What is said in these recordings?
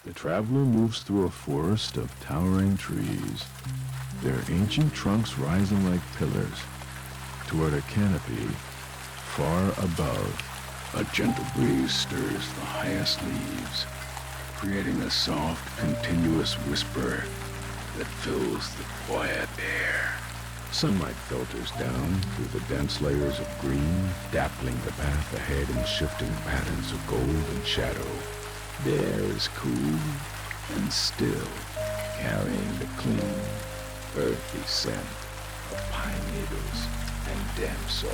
The traveler moves through a forest of towering trees, their ancient trunks rising like pillars toward a canopy far above. A gentle breeze stirs the highest leaves, creating a soft, continuous whisper that fills the quiet air. Sunlight filters down through the dense layers of green, dappling the path ahead in shifting patterns of gold and shadow. The air is cool and still, carrying the clean, earthy scent of pine needles and damp soil.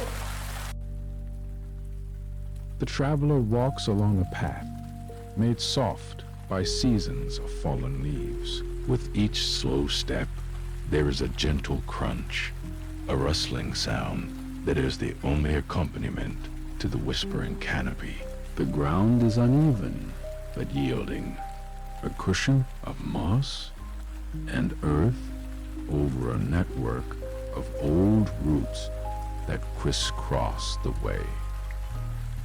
The traveler walks along a path made soft by seasons of fallen leaves. With each slow step, there is a gentle crunch, a rustling sound that is the only accompaniment to the whispering canopy. The ground is uneven, but yielding, a cushion of moss and earth over a network of old roots that crisscross the way.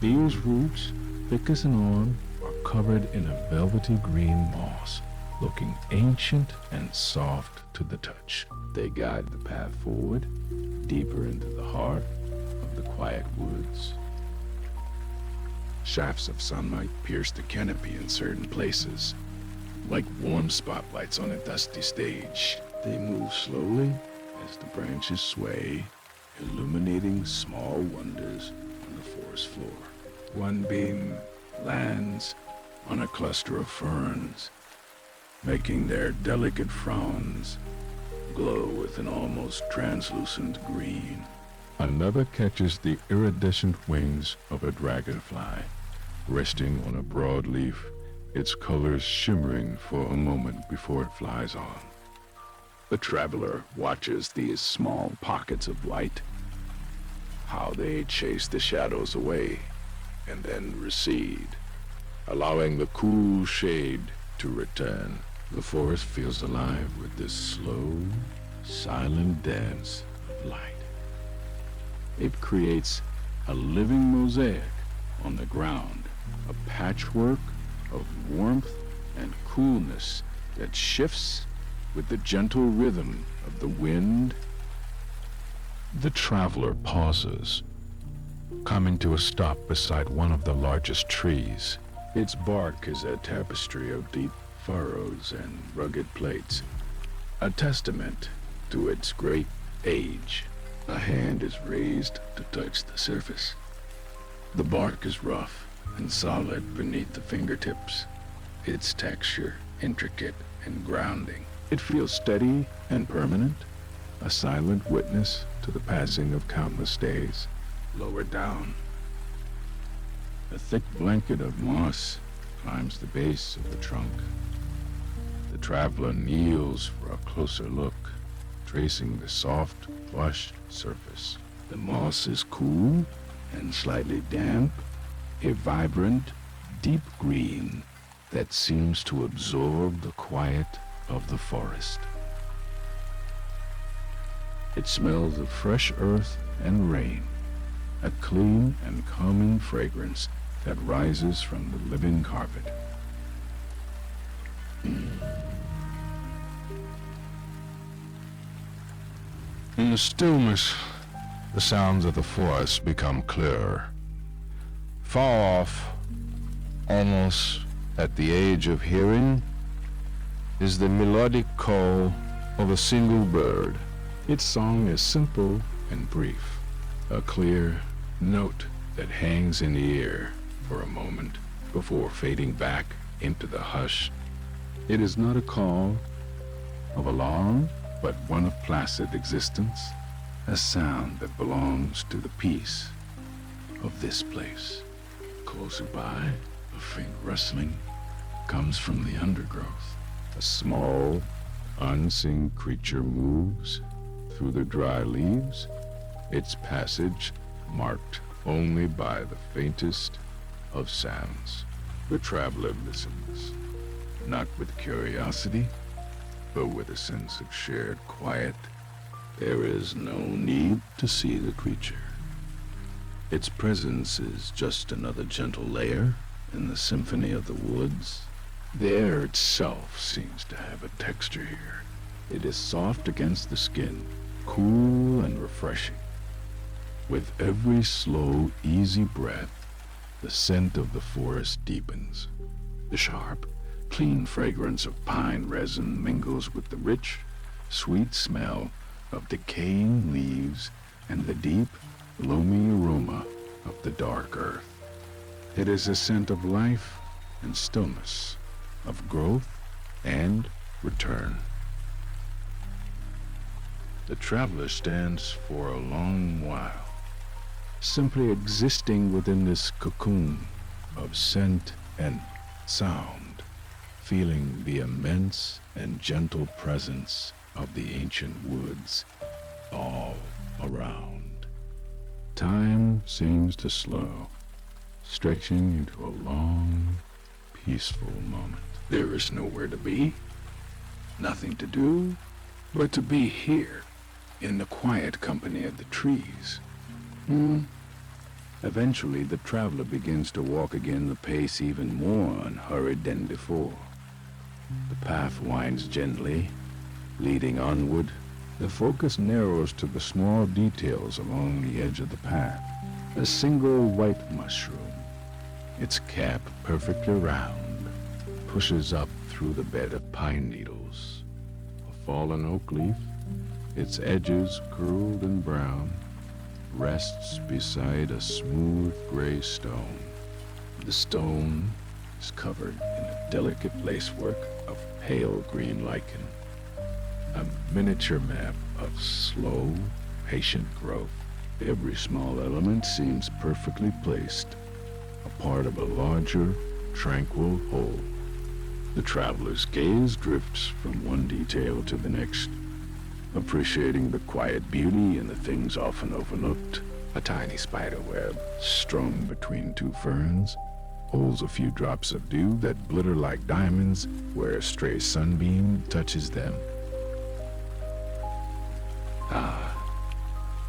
These roots, thick as an arm, are covered in a velvety green moss, looking ancient and soft to the touch. They guide the path forward, deeper into the heart of the quiet woods. Shafts of sunlight pierce the canopy in certain places, like warm spotlights on a dusty stage. They move slowly as the branches sway, illuminating small wonders on the forest floor. One beam lands on a cluster of ferns, making their delicate fronds glow with an almost translucent green. Another catches the iridescent wings of a dragonfly, resting on a broad leaf, its colors shimmering for a moment before it flies on. The traveler watches these small pockets of light, how they chase the shadows away and then recede, allowing the cool shade to return. The forest feels alive with this slow, silent dance of light. It creates a living mosaic on the ground, a patchwork of warmth and coolness that shifts with the gentle rhythm of the wind. The traveler pauses, coming to a stop beside one of the largest trees. Its bark is a tapestry of deep furrows and rugged plates, a testament to its great age. A hand is raised to touch the surface. The bark is rough and solid beneath the fingertips, its texture intricate and grounding. It feels steady and permanent, a silent witness to the passing of countless days. Lower down, a thick blanket of moss climbs the base of the trunk. The traveler kneels for a closer look, tracing the soft, plush surface. The moss is cool and slightly damp, a vibrant, deep green that seems to absorb the quiet of the forest. It smells of fresh earth and rain, a clean and calming fragrance that rises from the living carpet. In the stillness, the sounds of the forest become clearer. Far off, almost at the age of hearing, is the melodic call of a single bird. Its song is simple and brief, a clear note that hangs in the air for a moment before fading back into the hush. It is not a call of alarm, but one of placid existence, a sound that belongs to the peace of this place. Closer by, a faint rustling comes from the undergrowth. A small, unseen creature moves through the dry leaves, its passage marked only by the faintest of sounds. The traveler listens, not with curiosity, but with a sense of shared quiet. There is no need to see the creature. Its presence is just another gentle layer in the symphony of the woods, The air itself seems to have a texture here. It is soft against the skin, cool and refreshing. With every slow, easy breath, the scent of the forest deepens. The sharp, clean fragrance of pine resin mingles with the rich, sweet smell of decaying leaves and the deep, loamy aroma of the dark earth. It is a scent of life and stillness, of growth and return. The traveler stands for a long while, simply existing within this cocoon of scent and sound, feeling the immense and gentle presence of the ancient woods all around. Time seems to slow, stretching into a long, peaceful moment. There is nowhere to be, nothing to do, but to be here, in the quiet company of the trees. Eventually, the traveler begins to walk again, the pace even more unhurried than before. The path winds gently, leading onward. The focus narrows to the small details along the edge of the path. A single white mushroom, its cap perfectly round, pushes up through the bed of pine needles. A fallen oak leaf, its edges curled and brown, rests beside a smooth gray stone. The stone is covered in a delicate lacework of pale green lichen, a miniature map of slow, patient growth. Every small element seems perfectly placed, a part of a larger, tranquil whole. The traveler's gaze drifts from one detail to the next, appreciating the quiet beauty in the things often overlooked. A tiny spider web, strung between two ferns, holds a few drops of dew that glitter like diamonds where a stray sunbeam touches them.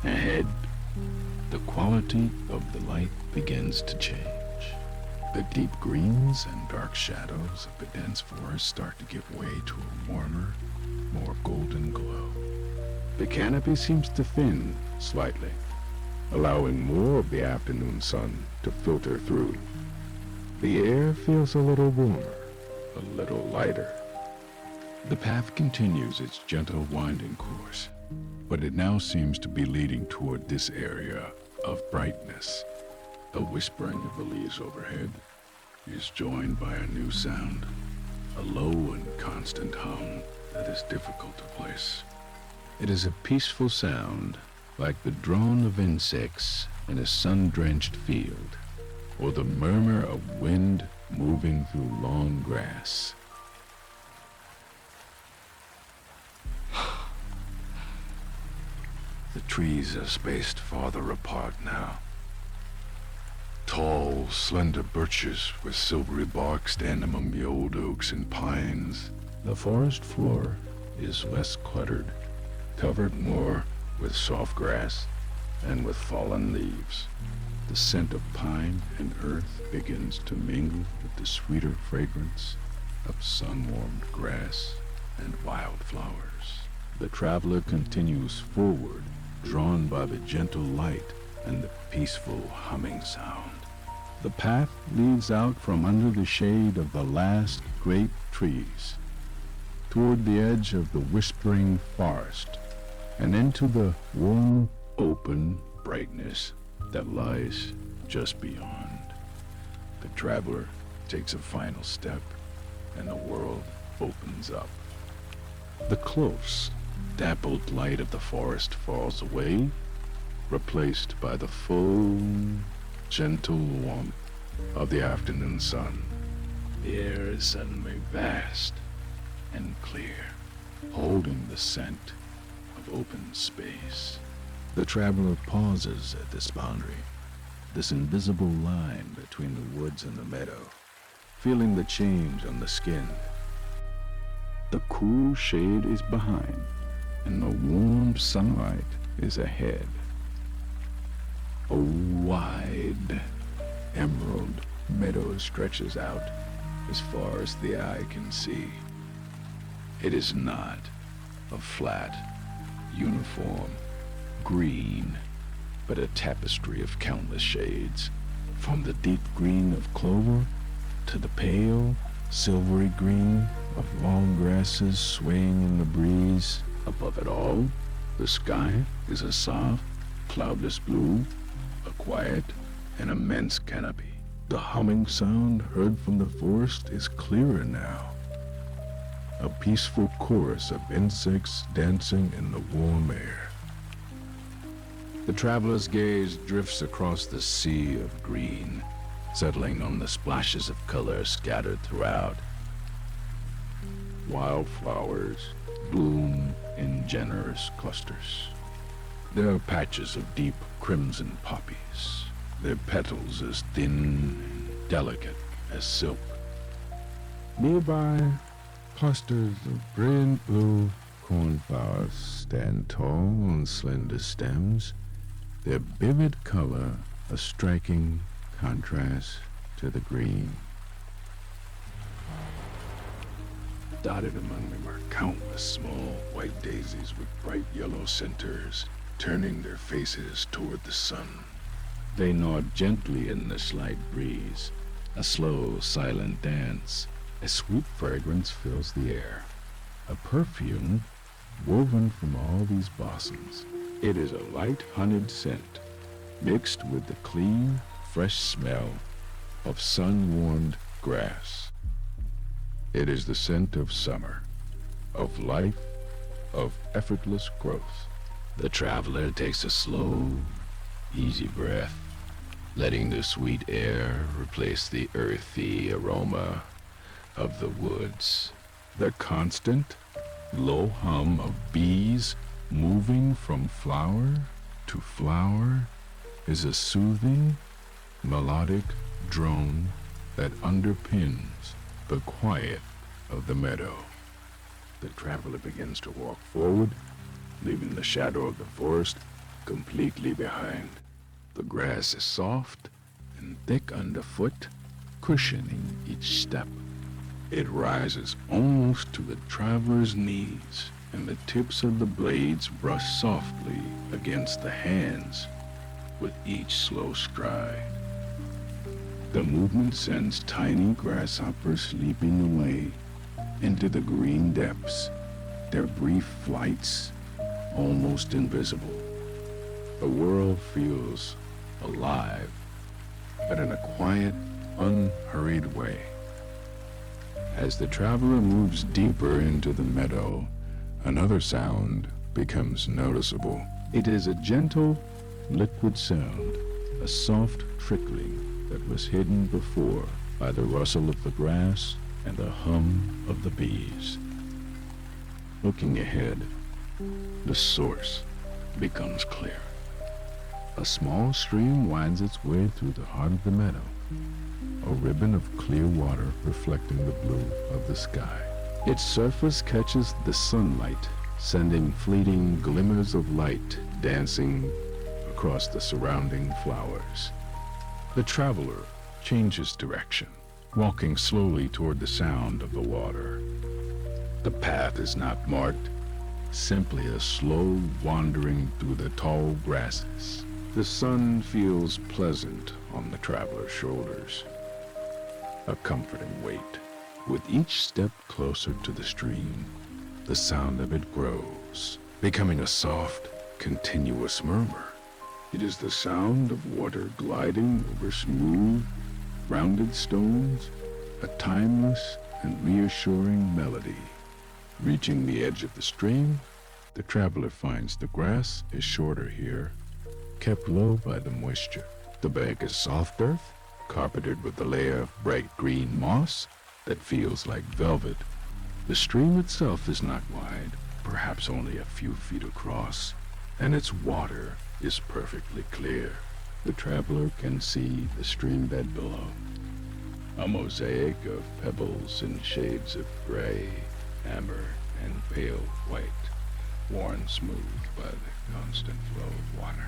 Ahead, the quality of the light begins to change. The deep greens and dark shadows of the dense forest start to give way to a warmer, more golden glow. The canopy seems to thin slightly, allowing more of the afternoon sun to filter through. The air feels a little warmer, a little lighter. The path continues its gentle winding course, but it now seems to be leading toward this area of brightness. The whispering of the leaves overhead is joined by a new sound, a low and constant hum that is difficult to place. It is a peaceful sound, like the drone of insects in a sun-drenched field, or the murmur of wind moving through long grass. The trees are spaced farther apart now. Tall, slender birches with silvery bark stand among the old oaks and pines. The forest floor is less cluttered, covered more with soft grass and with fallen leaves. The scent of pine and earth begins to mingle with the sweeter fragrance of sun-warmed grass and wildflowers. The traveler continues forward, drawn by the gentle light and the peaceful humming sound. The path leads out from under the shade of the last great trees, toward the edge of the whispering forest, and into the warm, open brightness that lies just beyond. The traveler takes a final step, and the world opens up. The close, dappled light of the forest falls away, replaced by the full, gentle warmth of the afternoon sun. The air is suddenly vast and clear, holding the scent of open space. The traveler pauses at this boundary, this invisible line between the woods and the meadow, feeling the change on the skin. The cool shade is behind, and the warm sunlight is ahead. A wide, emerald meadow stretches out, as far as the eye can see. It is not a flat, uniform green, but a tapestry of countless shades, from the deep green of clover to the pale, silvery green of long grasses swaying in the breeze. Above it all, the sky is a soft, cloudless blue, a quiet and immense canopy. The humming sound heard from the forest is clearer now, a peaceful chorus of insects dancing in the warm air. The traveler's gaze drifts across the sea of green, settling on the splashes of color scattered throughout. Wildflowers bloom in generous clusters. There are patches of deep crimson poppies, their petals as thin and delicate as silk. Nearby, clusters of brilliant blue cornflowers stand tall on slender stems, their vivid color a striking contrast to the green. Dotted among them are countless small white daisies with bright yellow centers, turning their faces toward the sun. They nod gently in the slight breeze, a slow, silent dance. A sweet fragrance fills the air, a perfume woven from all these blossoms. It is a light honeyed scent, mixed with the clean, fresh smell of sun-warmed grass. It is the scent of summer, of life, of effortless growth. The traveler takes a slow, easy breath, letting the sweet air replace the earthy aroma of the woods. The constant, low hum of bees moving from flower to flower is a soothing, melodic drone that underpins the quiet of the meadow. The traveler begins to walk forward, leaving the shadow of the forest completely behind. The grass is soft and thick underfoot, cushioning each step. It rises almost to the traveler's knees, and the tips of the blades brush softly against the hands with each slow stride. The movement sends tiny grasshoppers leaping away into the green depths, their brief flights almost invisible. The world feels alive, but in a quiet, unhurried way. As the traveler moves deeper into the meadow, another sound becomes noticeable. It is a gentle, liquid sound, a soft trickling that was hidden before by the rustle of the grass and the hum of the bees. Looking ahead, the source becomes clear. A small stream winds its way through the heart of the meadow, a ribbon of clear water reflecting the blue of the sky. Its surface catches the sunlight, sending fleeting glimmers of light dancing across the surrounding flowers. The traveler changes direction, walking slowly toward the sound of the water. The path is not marked, simply a slow wandering through the tall grasses. The sun feels pleasant on the traveler's shoulders, a comforting weight. With each step closer to the stream, the sound of it grows, becoming a soft, continuous murmur. It is the sound of water gliding over smooth, rounded stones, a timeless and reassuring melody. Reaching the edge of the stream, the traveler finds the grass is shorter here, kept low by the moisture. The bank is soft earth, carpeted with a layer of bright green moss that feels like velvet. The stream itself is not wide, perhaps only a few feet across, and its water is perfectly clear. The traveler can see the stream bed below, a mosaic of pebbles in shades of gray, amber, and pale white, worn smooth by the constant flow of water.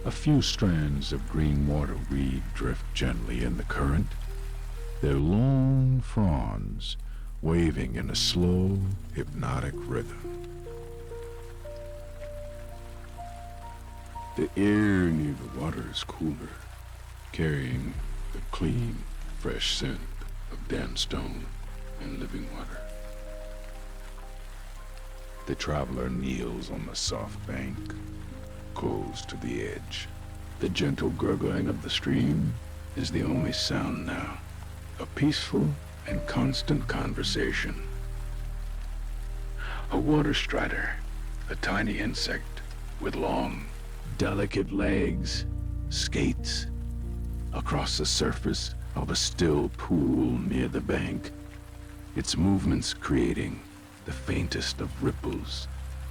A few strands of green water weed drift gently in the current, their long fronds waving in a slow, hypnotic rhythm. The air near the water is cooler, carrying the clean, fresh scent of damp stone and living water. The traveler kneels on the soft bank, close to the edge. The gentle gurgling of the stream is the only sound now, a peaceful and constant conversation. A water strider, a tiny insect with long, delicate legs, skates across the surface of a still pool near the bank, its movements creating the faintest of ripples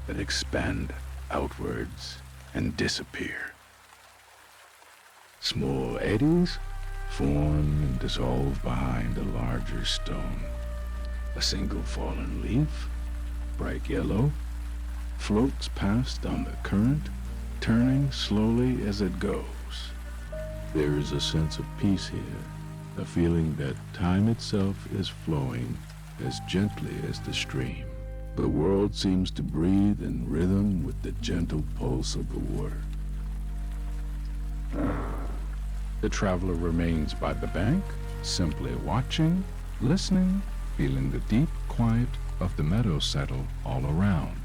that expand outwards and disappear. Small eddies form and dissolve behind a larger stone. A single fallen leaf, bright yellow, floats past on the current, turning slowly as it goes. There is a sense of peace here, a feeling that time itself is flowing as gently as the stream. The world seems to breathe in rhythm with the gentle pulse of the water. The traveler remains by the bank, simply watching, listening, feeling the deep quiet of the meadow settle all around.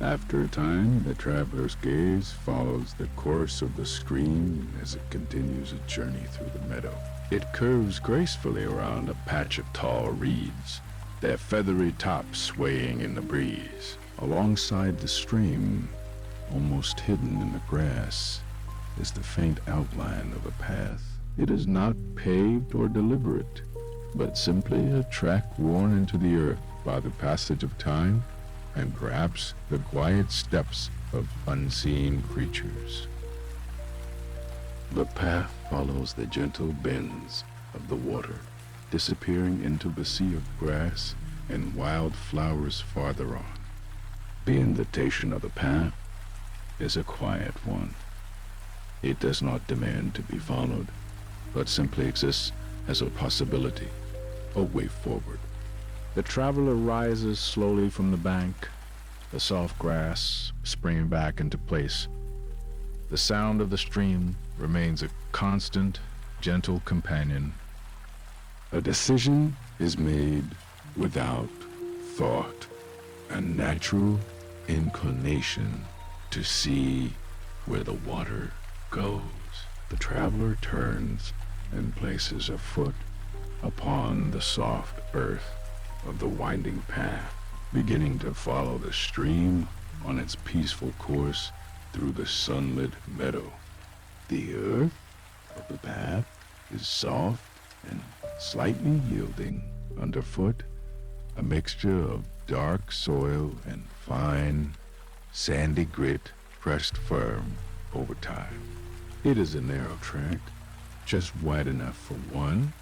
After a time, the traveler's gaze follows the course of the stream as it continues its journey through the meadow. It curves gracefully around a patch of tall reeds, their feathery tops swaying in the breeze. Alongside the stream, almost hidden in the grass, is the faint outline of a path. It is not paved or deliberate, but simply a track worn into the earth by the passage of time and perhaps the quiet steps of unseen creatures. The path follows the gentle bends of the water, disappearing into the sea of grass and wild flowers farther on. The invitation of the path is a quiet one. It does not demand to be followed, but simply exists as a possibility, a way forward. The traveler rises slowly from the bank, the soft grass springing back into place. The sound of the stream remains a constant, gentle companion. A decision is made without thought, a natural inclination to see where the water goes. The traveler turns and places a foot upon the soft earth of the winding path, beginning to follow the stream on its peaceful course through the sunlit meadow. The earth of the path is soft and slightly yielding underfoot, a mixture of dark soil and fine, sandy grit pressed firm over time. It is a narrow track, just wide enough for one,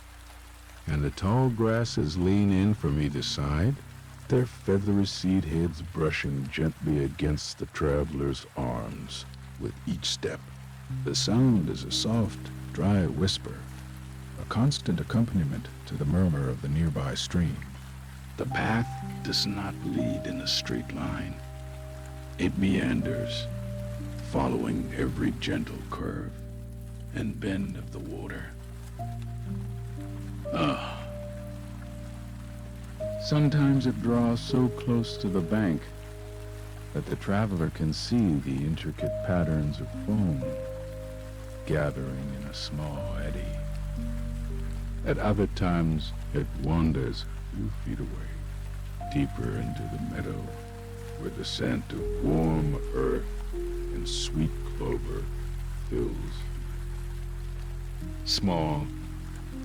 and the tall grasses lean in from either side, their feathery seed heads brushing gently against the traveler's arms with each step. The sound is a soft, dry whisper, a constant accompaniment to the murmur of the nearby stream. The path does not lead in a straight line. It meanders, following every gentle curve and bend of the water. Sometimes it draws so close to the bank that the traveler can see the intricate patterns of foam gathering in a small eddy. At other times, it wanders a few feet away, deeper into the meadow, where the scent of warm earth and sweet clover fills. Small,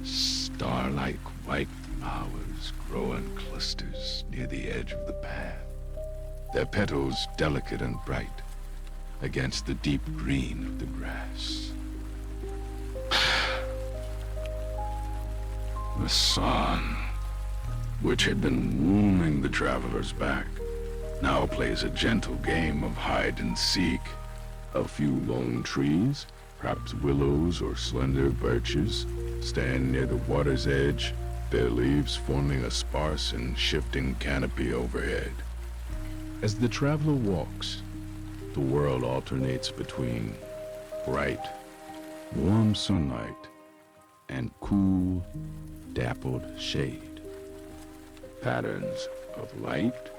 star-like white flowers grow in clusters near the edge of the path, their petals delicate and bright against the deep green of the grass. The sun, which had been warming the traveler's back, now plays a gentle game of hide and seek. A few lone trees, perhaps willows or slender birches, stand near the water's edge, their leaves forming a sparse and shifting canopy overhead. As the traveler walks, the world alternates between bright, warm sunlight and cool, dappled shade. Patterns of light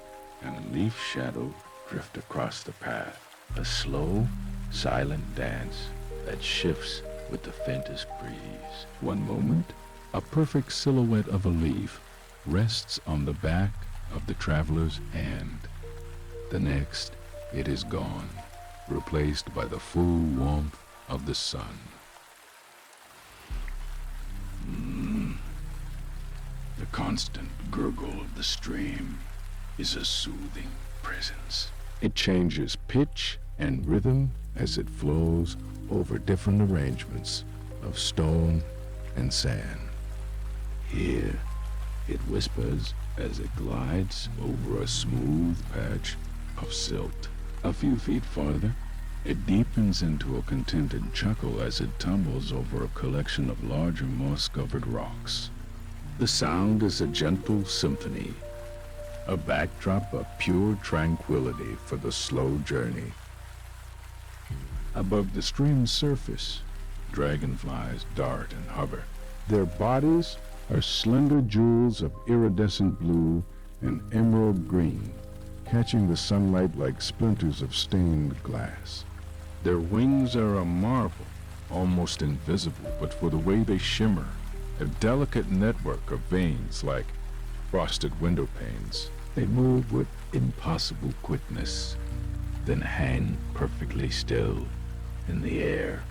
and leaf shadow drift across the path, a slow, silent dance that shifts with the faintest breeze. One moment, a perfect silhouette of a leaf rests on the back of the traveler's hand. The next, it is gone, replaced by the full warmth of the sun. The constant gurgle of the stream is a soothing presence. It changes pitch and rhythm as it flows over different arrangements of stone and sand. Here, it whispers as it glides over a smooth patch of silt. A few feet farther, it deepens into a contented chuckle as it tumbles over a collection of larger moss-covered rocks. The sound is a gentle symphony, a backdrop of pure tranquility for the slow journey. Above the stream's surface, dragonflies dart and hover. Their bodies are slender jewels of iridescent blue and emerald green, catching the sunlight like splinters of stained glass. Their wings are a marvel, almost invisible, but for the way they shimmer, a delicate network of veins like frosted window panes. They move with impossible quickness, then hang perfectly still in the air,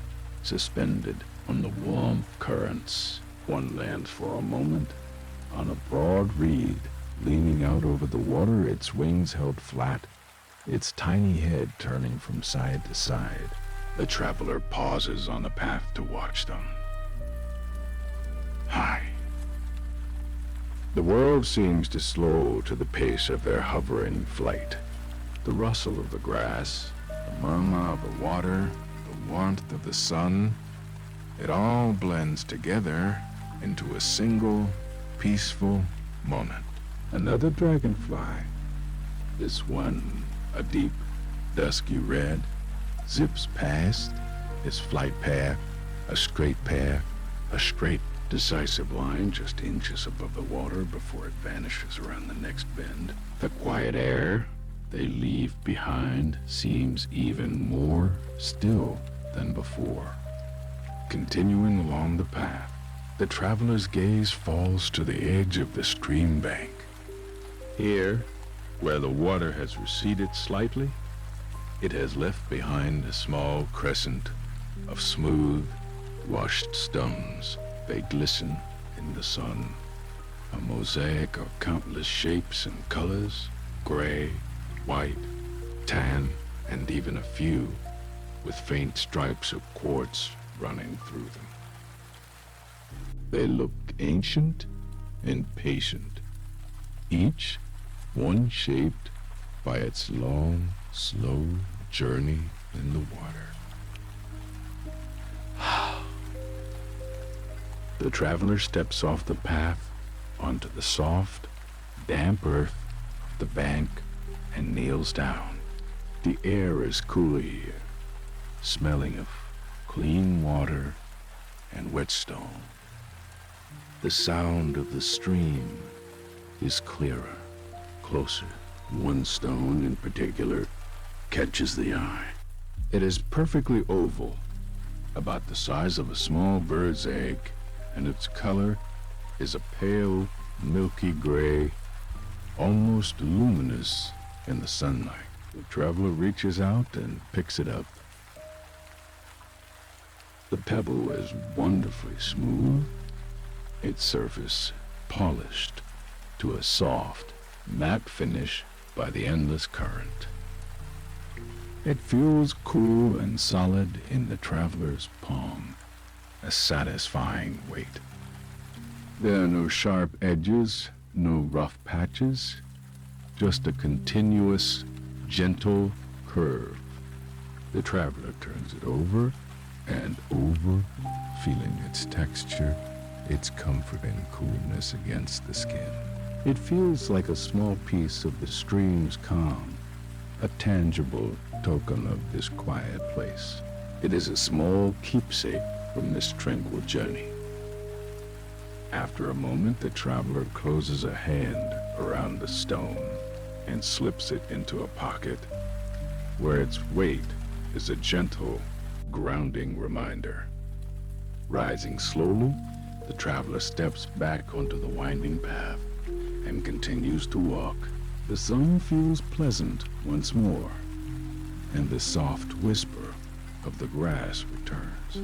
suspended on the warm currents. One lands for a moment on a broad reed, leaning out over the water, its wings held flat, its tiny head turning from side to side. The traveler pauses on the path to watch them. Hi. The world seems to slow to the pace of their hovering flight. The rustle of the grass, the murmur of the water, the warmth of the sun, it all blends together into a single, peaceful moment. Another dragonfly, this one a deep, dusky red, zips past, its flight path, a straight, decisive line just inches above the water before it vanishes around the next bend. The quiet air they leave behind seems even more still than before. Continuing along the path, the traveler's gaze falls to the edge of the stream bank. Here, where the water has receded slightly, it has left behind a small crescent of smooth, washed stones. They glisten in the sun, a mosaic of countless shapes and colors, gray, white, tan, and even a few with faint stripes of quartz running through them. They look ancient and patient, each one shaped by its long, slow journey in the water. The traveler steps off the path onto the soft, damp earth of the bank and kneels down. The air is cooler here, smelling of clean water and wet stone. The sound of the stream is clearer, closer. One stone in particular catches the eye. It is perfectly oval, about the size of a small bird's egg, and its color is a pale, milky gray, almost luminous in the sunlight. The traveler reaches out and picks it up. The pebble is wonderfully smooth, its surface polished to a soft, matte finish by the endless current. It feels cool and solid in the traveler's palm, a satisfying weight. There are no sharp edges, no rough patches, just a continuous, gentle curve. The traveler turns it over and over, feeling its texture its comforting coolness against the skin. It feels like a small piece of the stream's calm, a tangible token of this quiet place. It is a small keepsake from this tranquil journey. After a moment, the traveler closes a hand around the stone and slips it into a pocket where its weight is a gentle, grounding reminder. Rising slowly, the traveler steps back onto the winding path and continues to walk. The sun feels pleasant once more, and the soft whisper of the grass returns.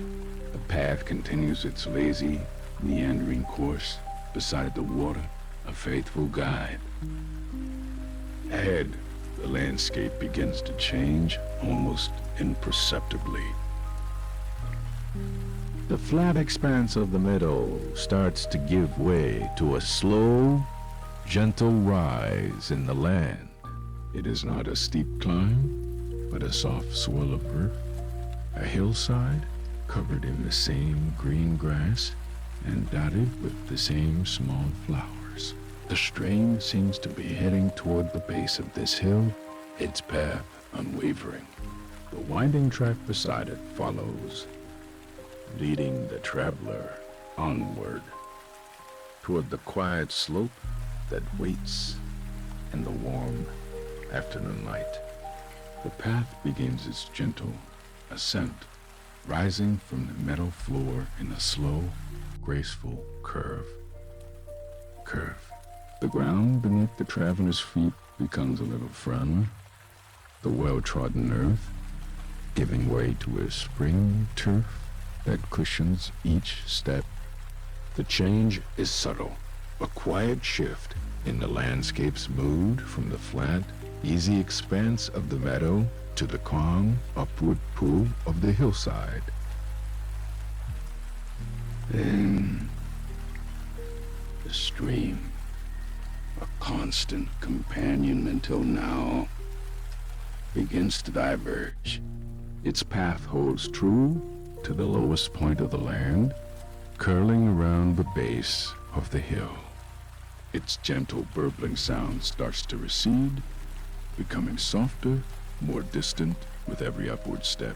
The path continues its lazy, meandering course beside the water, a faithful guide. Ahead, the landscape begins to change almost imperceptibly. The flat expanse of the meadow starts to give way to a slow, gentle rise in the land. It is not a steep climb, but a soft swell of earth, a hillside covered in the same green grass and dotted with the same small flowers. The stream seems to be heading toward the base of this hill, its path unwavering. The winding track beside it follows, leading the traveler onward toward the quiet slope that waits in the warm afternoon light. The path begins its gentle ascent, rising from the meadow floor in a slow, graceful curve. The ground beneath the traveler's feet becomes a little firmer, the well-trodden earth giving way to a spring turf that cushions each step. The change is subtle, a quiet shift in the landscape's mood from the flat, easy expanse of the meadow to the calm, upward pull of the hillside. Then, the stream, a constant companion until now, begins to diverge. Its path holds true to the lowest point of the land, curling around the base of the hill. Its gentle burbling sound starts to recede, becoming softer, more distant with every upward step.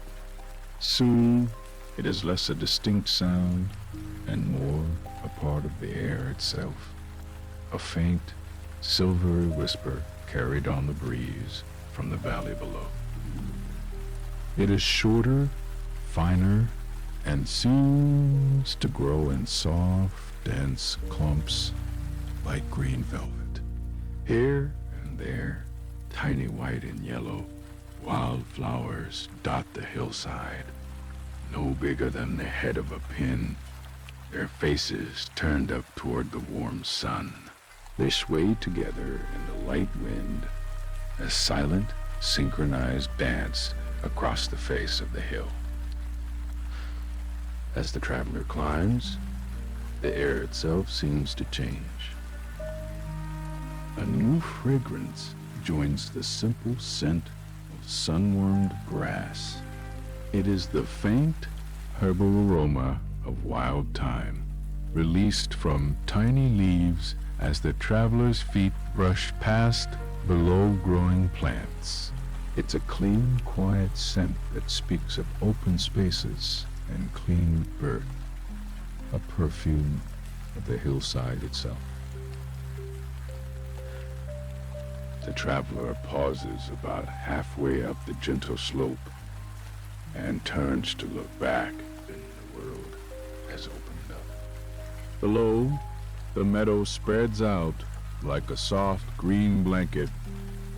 Soon, it is less a distinct sound and more a part of the air itself, a faint, silvery whisper carried on the breeze from the valley below. It is shorter, finer, and seems to grow in soft, dense clumps like green velvet. Here and there, tiny white and yellow wildflowers dot the hillside, no bigger than the head of a pin, their faces turned up toward the warm sun. They sway together in the light wind, a silent, synchronized dance across the face of the hill. As the traveler climbs, the air itself seems to change. A new fragrance joins the simple scent of sun-warmed grass. It is the faint, herbal aroma of wild thyme, released from tiny leaves as the traveler's feet brush past below-growing plants. It's a clean, quiet scent that speaks of open spaces and clean earth, a perfume of the hillside itself. The traveler pauses about halfway up the gentle slope and turns to look back, and the world has opened up. Below, the meadow spreads out like a soft green blanket,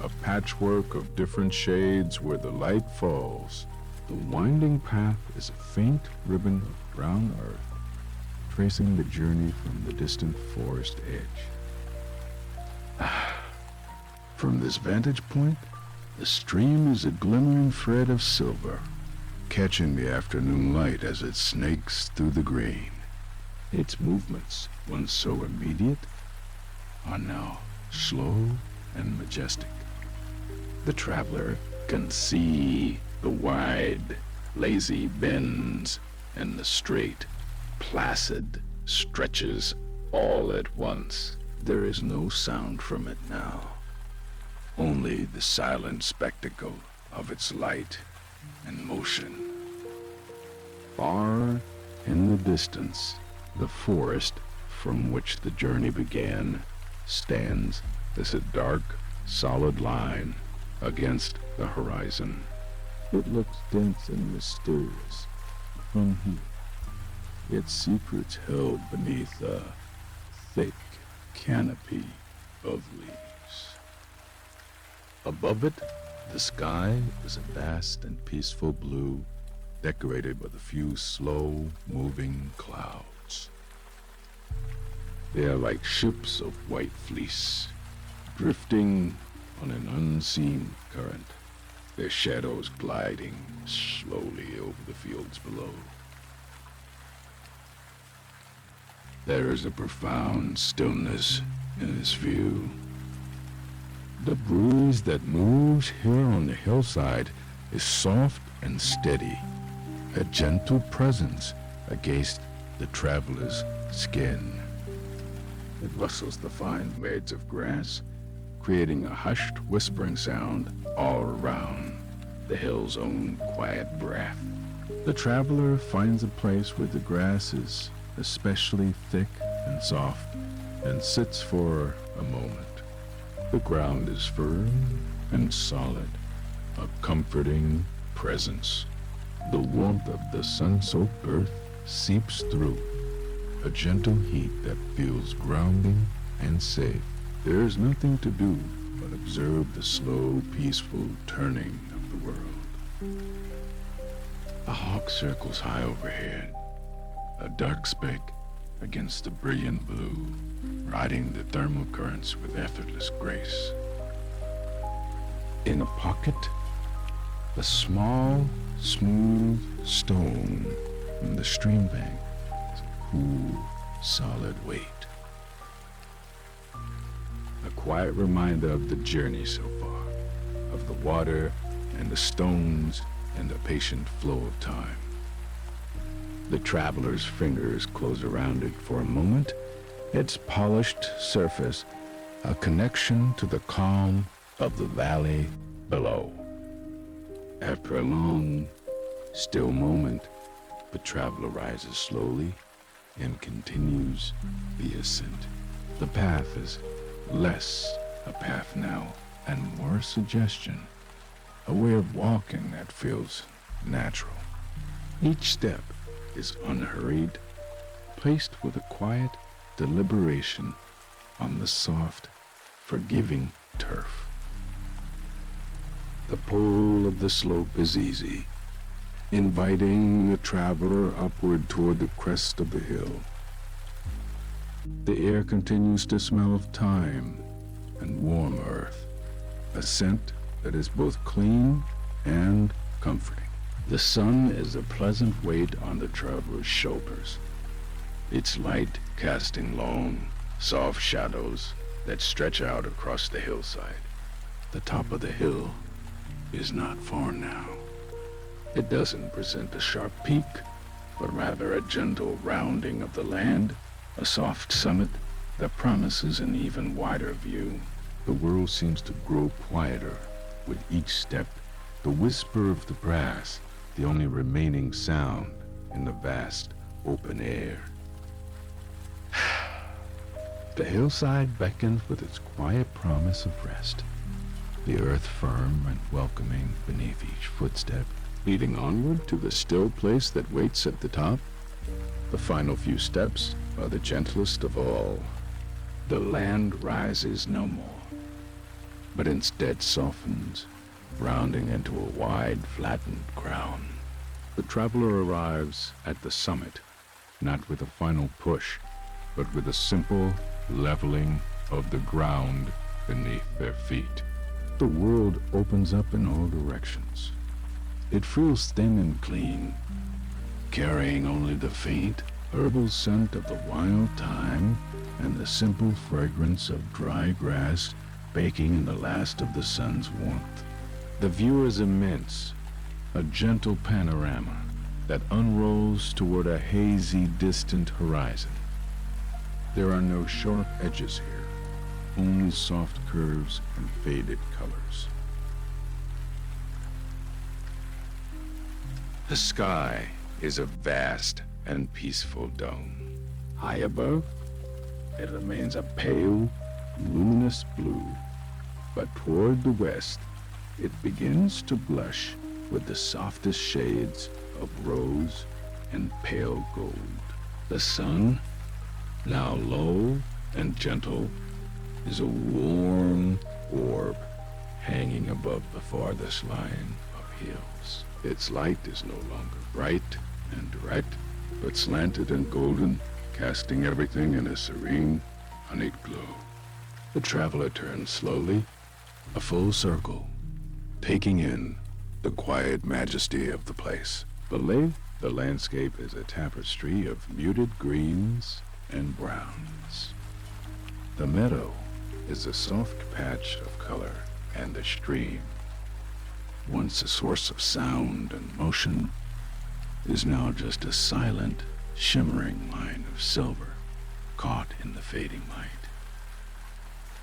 a patchwork of different shades where the light falls. The winding path is a faint ribbon of brown earth, tracing the journey from the distant forest edge. From this vantage point, the stream is a glimmering thread of silver, catching the afternoon light as it snakes through the green. Its movements, once so immediate, are now slow and majestic. The traveler can see the wide, lazy bends and the straight, placid stretches all at once. There is no sound from it now, only the silent spectacle of its light and motion. Far in the distance, the forest from which the journey began stands as a dark, solid line against the horizon. It looks dense and mysterious from here, its secrets held beneath a thick canopy of leaves. Above it, the sky is a vast and peaceful blue, decorated with a few slow-moving clouds. They are like ships of white fleece, drifting on an unseen current, their shadows gliding slowly over the fields below. There is a profound stillness in this view. The breeze that moves here on the hillside is soft and steady, a gentle presence against the traveler's skin. It rustles the fine blades of grass, creating a hushed, whispering sound all around, the hill's own quiet breath. The traveler finds a place where the grass is especially thick and soft, and sits for a moment. The ground is firm and solid, a comforting presence. The warmth of the sun-soaked earth seeps through, a gentle heat that feels grounding and safe. There is nothing to do but observe the slow, peaceful turning of the world. A hawk circles high overhead, a dark speck against the brilliant blue, riding the thermal currents with effortless grace. In a pocket, a small, smooth stone from the stream bank is a cool, solid weight. A quiet reminder of the journey so far, of the water and the stones and the patient flow of time. The traveler's fingers close around it for a moment, its polished surface a connection to the calm of the valley below. After a long, still moment, the traveler rises slowly and continues the ascent. The path is less a path now and more suggestion, a way of walking that feels natural. Each step is unhurried, placed with a quiet deliberation on the soft, forgiving turf. The pull of the slope is easy, inviting the traveler upward toward the crest of the hill. The air continues to smell of thyme and warm earth, a scent that is both clean and comforting. The sun is a pleasant weight on the traveler's shoulders, its light casting long, soft shadows that stretch out across the hillside. The top of the hill is not far now. It doesn't present a sharp peak, but rather a gentle rounding of the land, a soft summit that promises an even wider view. The world seems to grow quieter with each step, the whisper of the grass, the only remaining sound in the vast open air. The hillside beckons with its quiet promise of rest, the earth firm and welcoming beneath each footstep, leading onward to the still place that waits at the top. The final few steps are the gentlest of all. The land rises no more, but instead softens, rounding into a wide, flattened crown. The traveler arrives at the summit, not with a final push, but with a simple leveling of the ground beneath their feet. The world opens up in all directions. It feels thin and clean, carrying only the faint, herbal scent of the wild thyme and the simple fragrance of dry grass baking in the last of the sun's warmth. The view is immense, a gentle panorama that unrolls toward a hazy, distant horizon. There are no sharp edges here, only soft curves and faded colors. The sky is a vast and peaceful dome. High above, it remains a pale, luminous blue, but toward the west, it begins to blush with the softest shades of rose and pale gold. The sun, now low and gentle, is a warm orb hanging above the farthest line of hills. Its light is no longer bright and direct, but slanted and golden, casting everything in a serene, honeyed glow. The traveler turns slowly, a full circle, taking in the quiet majesty of the place. Below, the landscape is a tapestry of muted greens and browns. The meadow is a soft patch of color, and the stream, once a source of sound and motion, is now just a silent, shimmering line of silver caught in the fading light.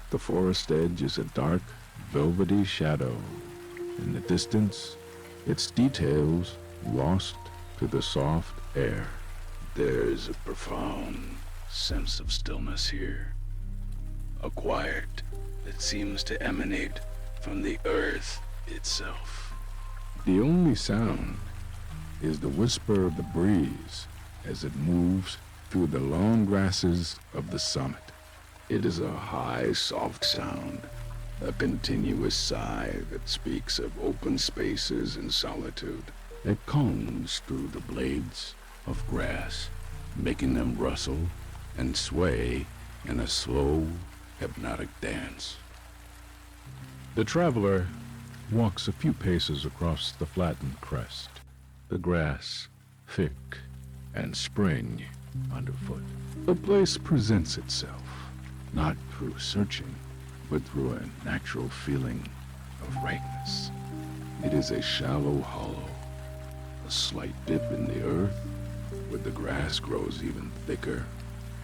The forest edge is a dark, velvety shadow. In the distance, its details lost to the soft air. There's a profound sense of stillness here, a quiet that seems to emanate from the earth itself. The only sound is the whisper of the breeze as it moves through the long grasses of the summit. It is a high, soft sound, a continuous sigh that speaks of open spaces and solitude. It combs through the blades of grass, making them rustle and sway in a slow, hypnotic dance. The traveler walks a few paces across the flattened crest, the grass thick and spring underfoot. The place presents itself, not through searching, but through a natural feeling of rightness. It is a shallow hollow, a slight dip in the earth, where the grass grows even thicker,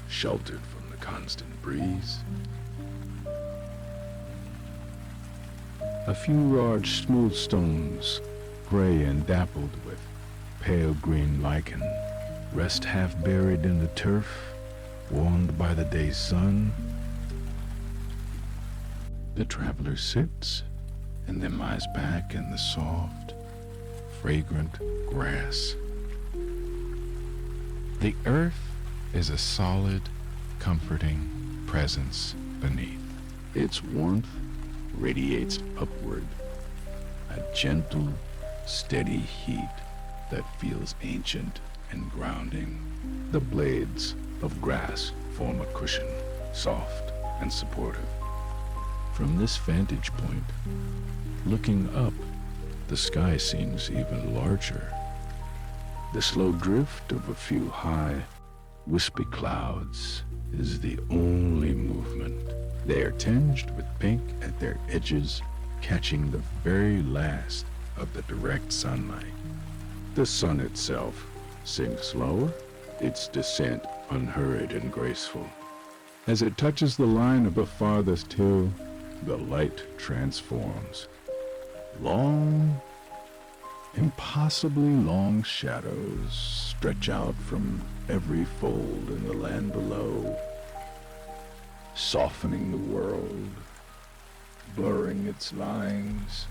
sheltered from the constant breeze. A few large smooth stones, gray and dappled with pale green lichen, rest half buried in the turf, warmed by the day's sun. The traveler sits and then lies back in the soft, fragrant grass. The earth is a solid, comforting presence beneath. Its warmth radiates upward, a gentle, steady heat that feels ancient and grounding. The blades of grass form a cushion, soft and supportive. From this vantage point, looking up, the sky seems even larger. The slow drift of a few high, wispy clouds is the only movement. They are tinged with pink at their edges, catching the very last of the direct sunlight. The sun itself sinks slower, its descent unhurried and graceful. As it touches the line of the farthest hill, the light transforms. Long, impossibly long shadows stretch out from every fold in the land below, softening the world, blurring its lines.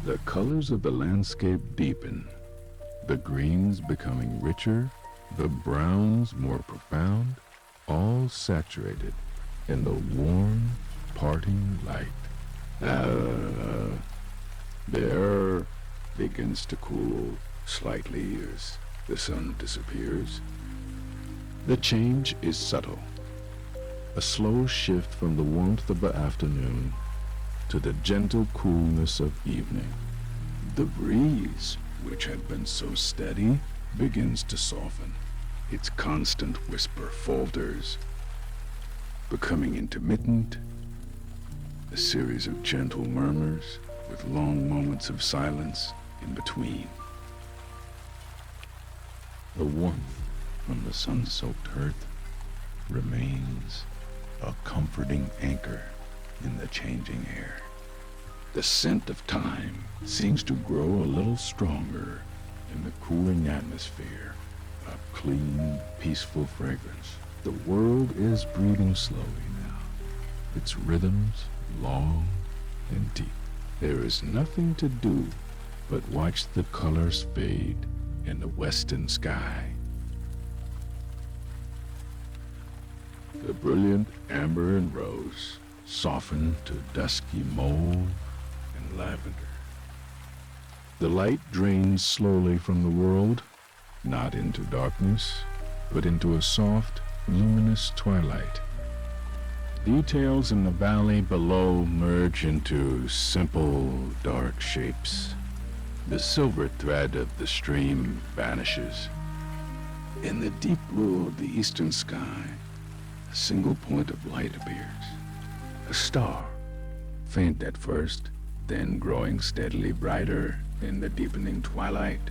The colors of the landscape deepen, the greens becoming richer, the browns more profound, all saturated in the warm, parting light. The air begins to cool slightly as the sun disappears. The change is subtle, a slow shift from the warmth of the afternoon to the gentle coolness of evening. The breeze, which had been so steady, begins to soften. Its constant whisper falters, becoming intermittent, a series of gentle murmurs with long moments of silence in between. The warmth from the sun-soaked earth remains a comforting anchor in the changing air. The scent of time seems to grow a little stronger in the cooling atmosphere, a clean, peaceful fragrance. The world is breathing slowly now, its rhythms long and deep. There is nothing to do but watch the colors fade in the western sky. The brilliant amber and rose soften to dusky mauve and lavender. The light drains slowly from the world, not into darkness, but into a soft, luminous twilight. Details in the valley below merge into simple, dark shapes. The silver thread of the stream vanishes. In the deep blue of the eastern sky, a single point of light appears. A star, faint at first, then growing steadily brighter in the deepening twilight.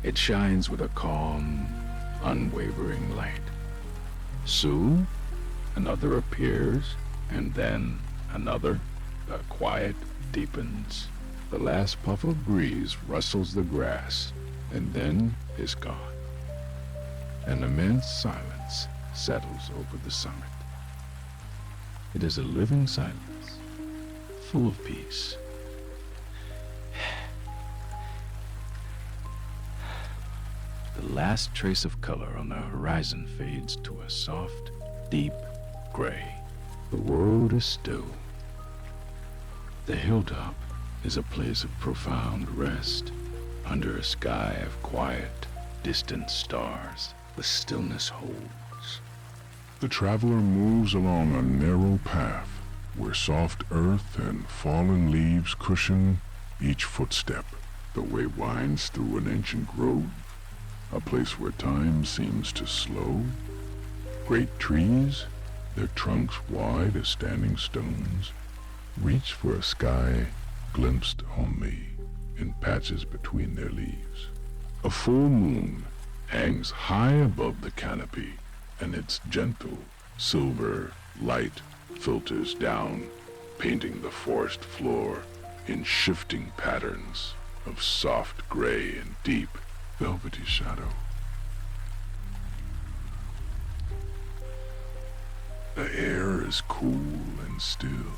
It shines with a calm, unwavering light. Soon, another appears, and then another. The quiet deepens. The last puff of breeze rustles the grass, and then is gone. An immense silence settles over the summit. It is a living silence, full of peace. The last trace of color on the horizon fades to a soft, deep gray. The world is still. The hilltop is a place of profound rest. Under a sky of quiet, distant stars, the stillness holds. The traveler moves along a narrow path where soft earth and fallen leaves cushion each footstep. The way winds through an ancient grove, a place where time seems to slow. Great trees, their trunks wide as standing stones, reach for a sky glimpsed only in patches between their leaves. A full moon hangs high above the canopy, and its gentle silver light filters down, painting the forest floor in shifting patterns of soft gray and deep, velvety shadow. The air is cool and still,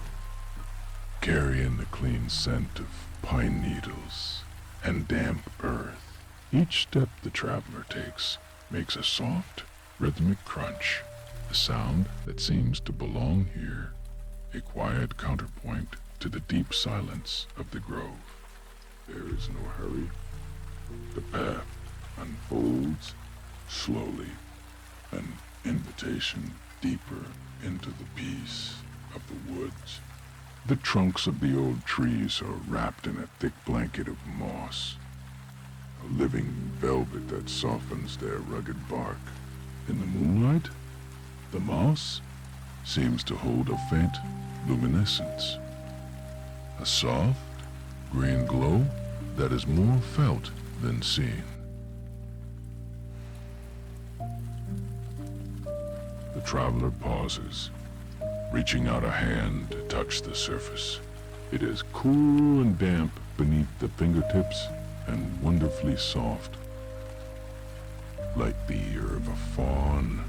carrying the clean scent of pine needles and damp earth. Each step the traveler takes makes a soft, rhythmic crunch, a sound that seems to belong here, a quiet counterpoint to the deep silence of the grove. There is no hurry. The path unfolds slowly, an invitation deeper into the peace of the woods. The trunks of the old trees are wrapped in a thick blanket of moss, a living velvet that softens their rugged bark. In the moonlight, the moss seems to hold a faint luminescence, a soft green glow that is more felt than seen. The traveler pauses, reaching out a hand to touch the surface. It is cool and damp beneath the fingertips and wonderfully soft, like the ear of a fawn.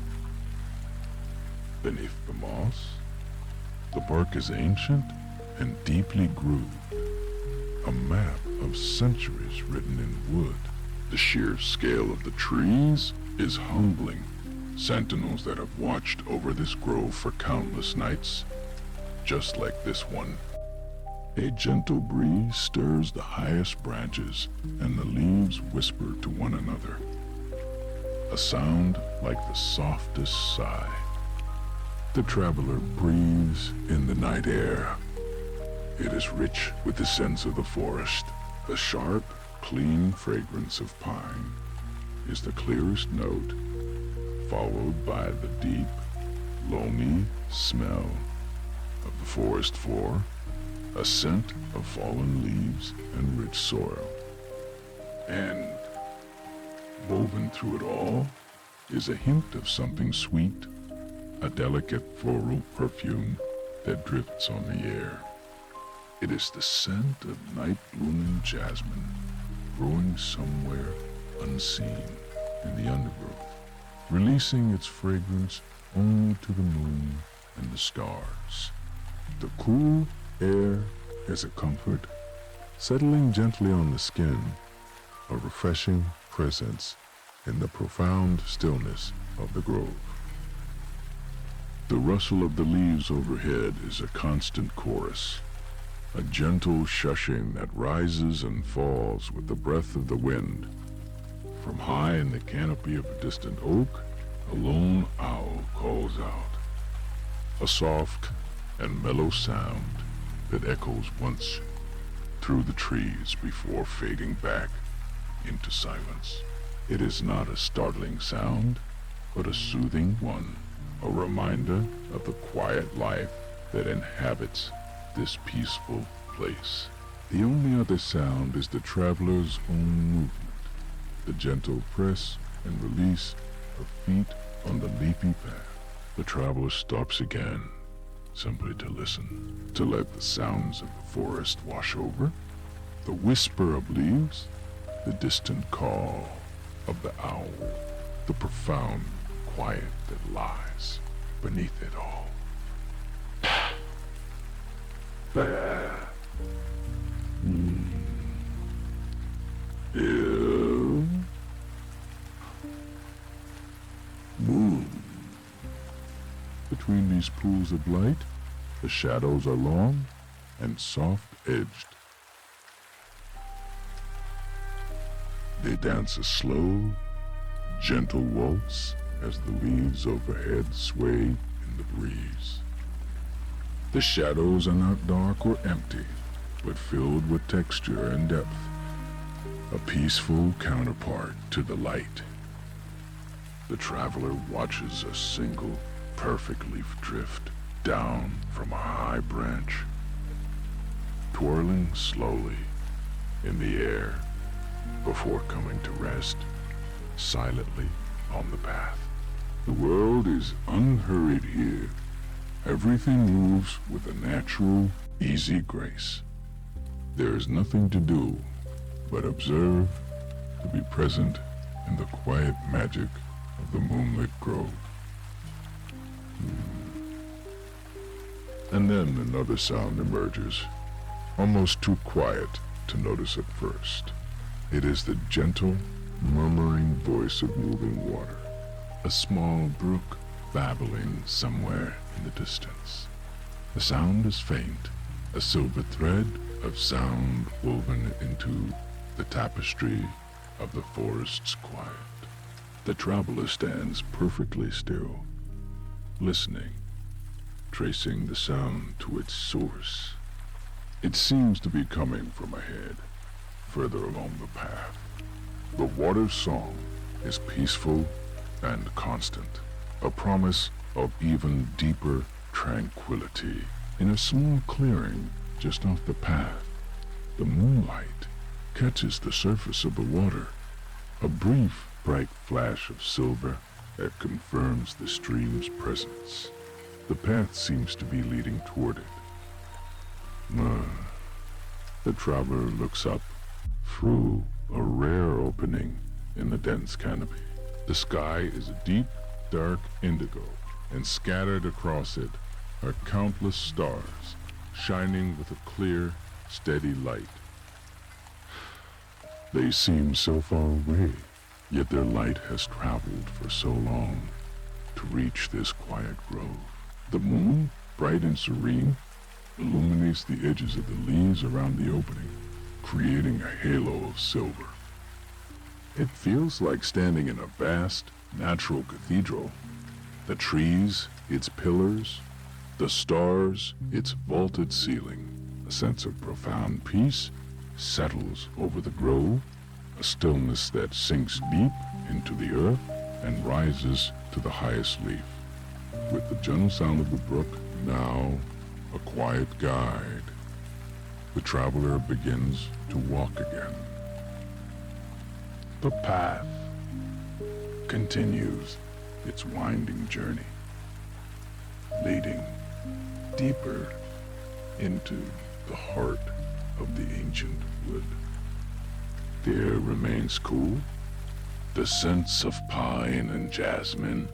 Beneath the moss, the bark is ancient and deeply grooved, a map of centuries written in wood. The sheer scale of the trees is humbling. Sentinels that have watched over this grove for countless nights, just like this one. A gentle breeze stirs the highest branches, and the leaves whisper to one another, a sound like the softest sigh. The traveler breathes in the night air. It is rich with the scents of the forest. The sharp, clean fragrance of pine is the clearest note, followed by the deep, loamy smell of the forest floor, a scent of fallen leaves and rich soil. And woven through it all is a hint of something sweet, a delicate floral perfume that drifts on the air. It is the scent of night-blooming jasmine growing somewhere unseen in the undergrowth, releasing its fragrance only to the moon and the stars. The cool air is a comfort, settling gently on the skin, a refreshing presence in the profound stillness of the grove. The rustle of the leaves overhead is a constant chorus, a gentle shushing that rises and falls with the breath of the wind. From high in the canopy of a distant oak, a lone owl calls out, a soft and mellow sound that echoes once through the trees before fading back into silence. It is not a startling sound, but a soothing one, a reminder of the quiet life that inhabits this peaceful place. The only other sound is the traveler's own movement, the gentle press and release of feet on the leafy path. The traveler stops again, simply to listen, to let the sounds of the forest wash over, the whisper of leaves, the distant call of the owl, the profound quiet that lies beneath it all. Moon. Between these pools of light, the shadows are long and soft-edged. They dance a slow, gentle waltz as the leaves overhead sway in the breeze. The shadows are not dark or empty, but filled with texture and depth, a peaceful counterpart to the light. The traveler watches a single perfect leaf drift down from a high branch, twirling slowly in the air before coming to rest silently on the path. The world is unhurried here. Everything moves with a natural, easy grace. There is nothing to do but observe, to be present in the quiet magic of the moonlit grove. And then another sound emerges, almost too quiet to notice at first. It is the gentle, murmuring voice of moving water, a small brook babbling somewhere in the distance. The sound is faint, a silver thread of sound woven into the tapestry of the forest's quiet. The traveler stands perfectly still, listening, tracing the sound to its source. It seems to be coming from ahead, further along the path. The water's song is peaceful and constant, a promise of even deeper tranquility. In a small clearing just off the path, the moonlight catches the surface of the water, a brief, bright flash of silver that confirms the stream's presence. The path seems to be leading toward it. The traveler looks up through a rare opening in the dense canopy. The sky is a deep, dark indigo, and scattered across it are countless stars, shining with a clear, steady light. They seem so far away, yet their light has traveled for so long to reach this quiet grove. The moon, bright and serene, illuminates the edges of the leaves around the opening, creating a halo of silver. It feels like standing in a vast, natural cathedral. The trees, its pillars, the stars, its vaulted ceiling. A sense of profound peace settles over the grove, a stillness that sinks deep into the earth and rises to the highest leaf. With the gentle sound of the brook now a quiet guide, the traveler begins to walk again. The path, continues its winding journey, leading deeper into the heart of the ancient wood. The air remains cool, the scents of pine and jasmine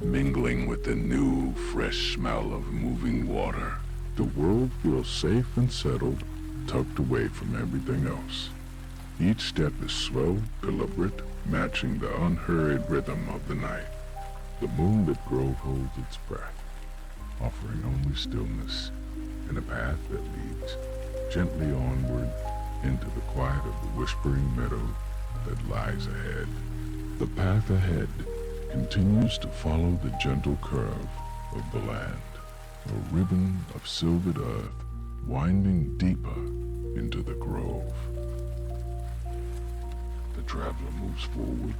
mingling with the new, fresh smell of moving water. The world feels safe and settled, tucked away from everything else. Each step is slow, deliberate, matching the unhurried rhythm of the night. The moonlit grove holds its breath, offering only stillness and a path that leads gently onward into the quiet of the whispering meadow that lies ahead. The path ahead continues to follow the gentle curve of the land, a ribbon of silvered earth winding deeper into the grove. The traveler moves forward,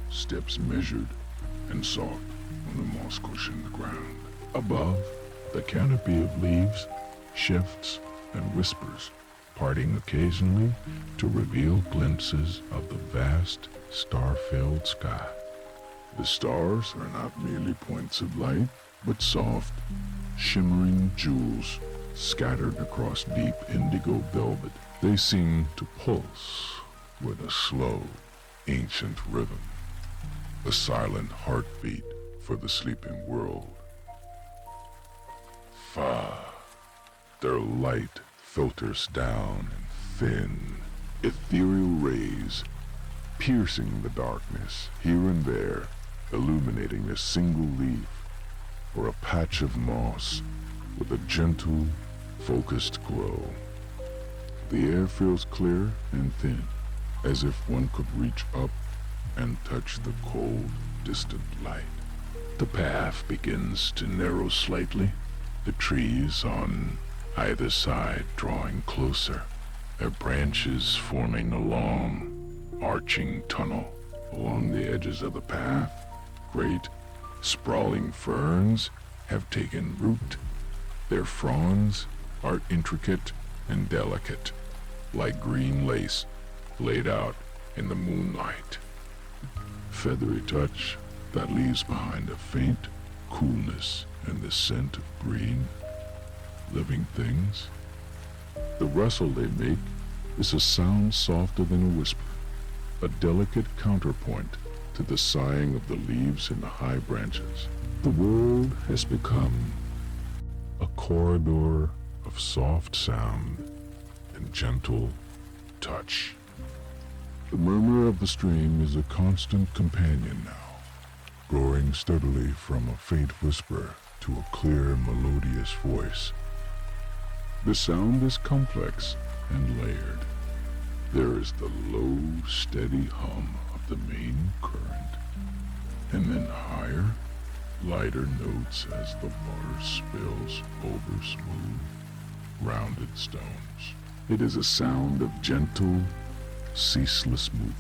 steps measured and soft on the moss-cushioned ground. Above, the canopy of leaves shifts and whispers, parting occasionally to reveal glimpses of the vast, star-filled sky. The stars are not merely points of light, but soft, shimmering jewels scattered across deep indigo velvet. They seem to pulse with a slow, ancient rhythm, a silent heartbeat for the sleeping world. Far, their light filters down in thin, ethereal rays, piercing the darkness here and there, illuminating a single leaf or a patch of moss with a gentle, focused glow. The air feels clear and thin, as if one could reach up and touch the cold, distant light. The path begins to narrow slightly, the trees on either side drawing closer, their branches forming a long, arching tunnel. Along the edges of the path, great, sprawling ferns have taken root. Their fronds are intricate and delicate, like green lace laid out in the moonlight. Feathery touch that leaves behind a faint coolness and the scent of green, living things. The rustle they make is a sound softer than a whisper, a delicate counterpoint to the sighing of the leaves in the high branches. The world has become a corridor of soft sound and gentle touch. The murmur of the stream is a constant companion now, growing steadily from a faint whisper to a clear, melodious voice. The sound is complex and layered. There is the low, steady hum of the main current, and then higher, lighter notes as the water spills over smooth, rounded stones. It is a sound of gentle, ceaseless movement,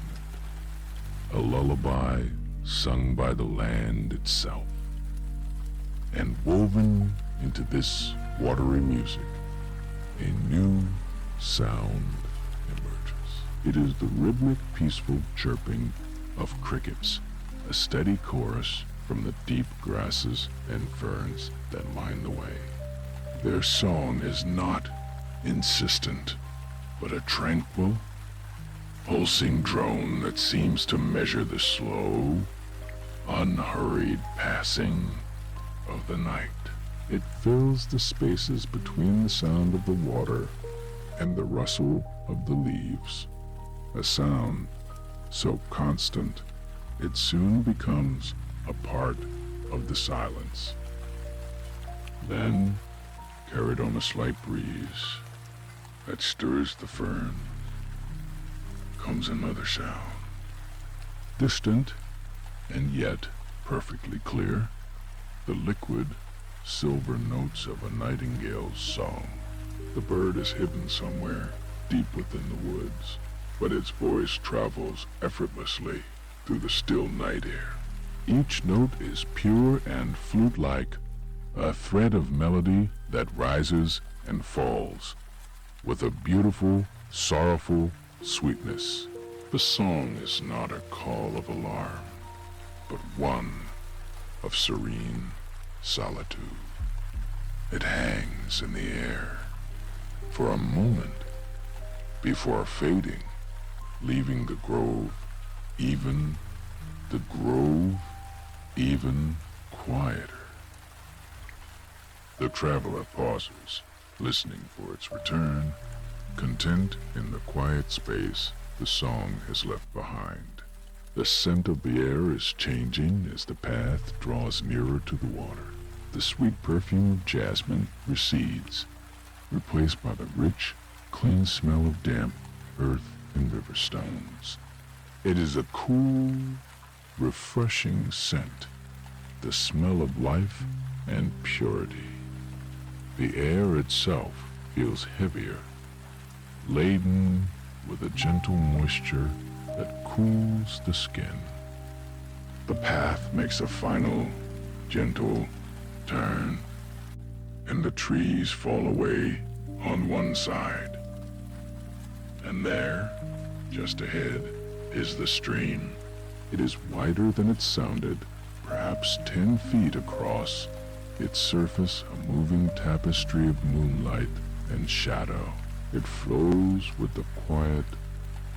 a lullaby sung by the land itself. And woven into this watery music, a new sound emerges. It is the rhythmic, peaceful chirping of crickets, a steady chorus from the deep grasses and ferns that line the way. Their song is not insistent, but a tranquil, pulsing drone that seems to measure the slow, unhurried passing of the night. It fills the spaces between the sound of the water and the rustle of the leaves, a sound so constant it soon becomes a part of the silence. Then, carried on a slight breeze that stirs the fern, comes another sound, distant and yet perfectly clear, the liquid, silver notes of a nightingale's song. The bird is hidden somewhere deep within the woods, but its voice travels effortlessly through the still night air. Each note is pure and flute-like, a thread of melody that rises and falls with a beautiful, sorrowful sweetness. The song is not a call of alarm. but one of serene solitude. It hangs in the air for a moment before fading, leaving the grove even quieter. The traveler pauses, listening for its return, content in the quiet space the song has left behind. The scent of the air is changing as the path draws nearer to the water. The sweet perfume of jasmine recedes, replaced by the rich, clean smell of damp earth and river stones. It is a cool, refreshing scent, the smell of life and purity. The air itself feels heavier, laden with a gentle moisture that cools the skin. The path makes a final, gentle turn, and the trees fall away on one side. And there, just ahead, is the stream. It is wider than it sounded, perhaps 10 feet across, its surface a moving tapestry of moonlight and shadow. It flows with the quiet,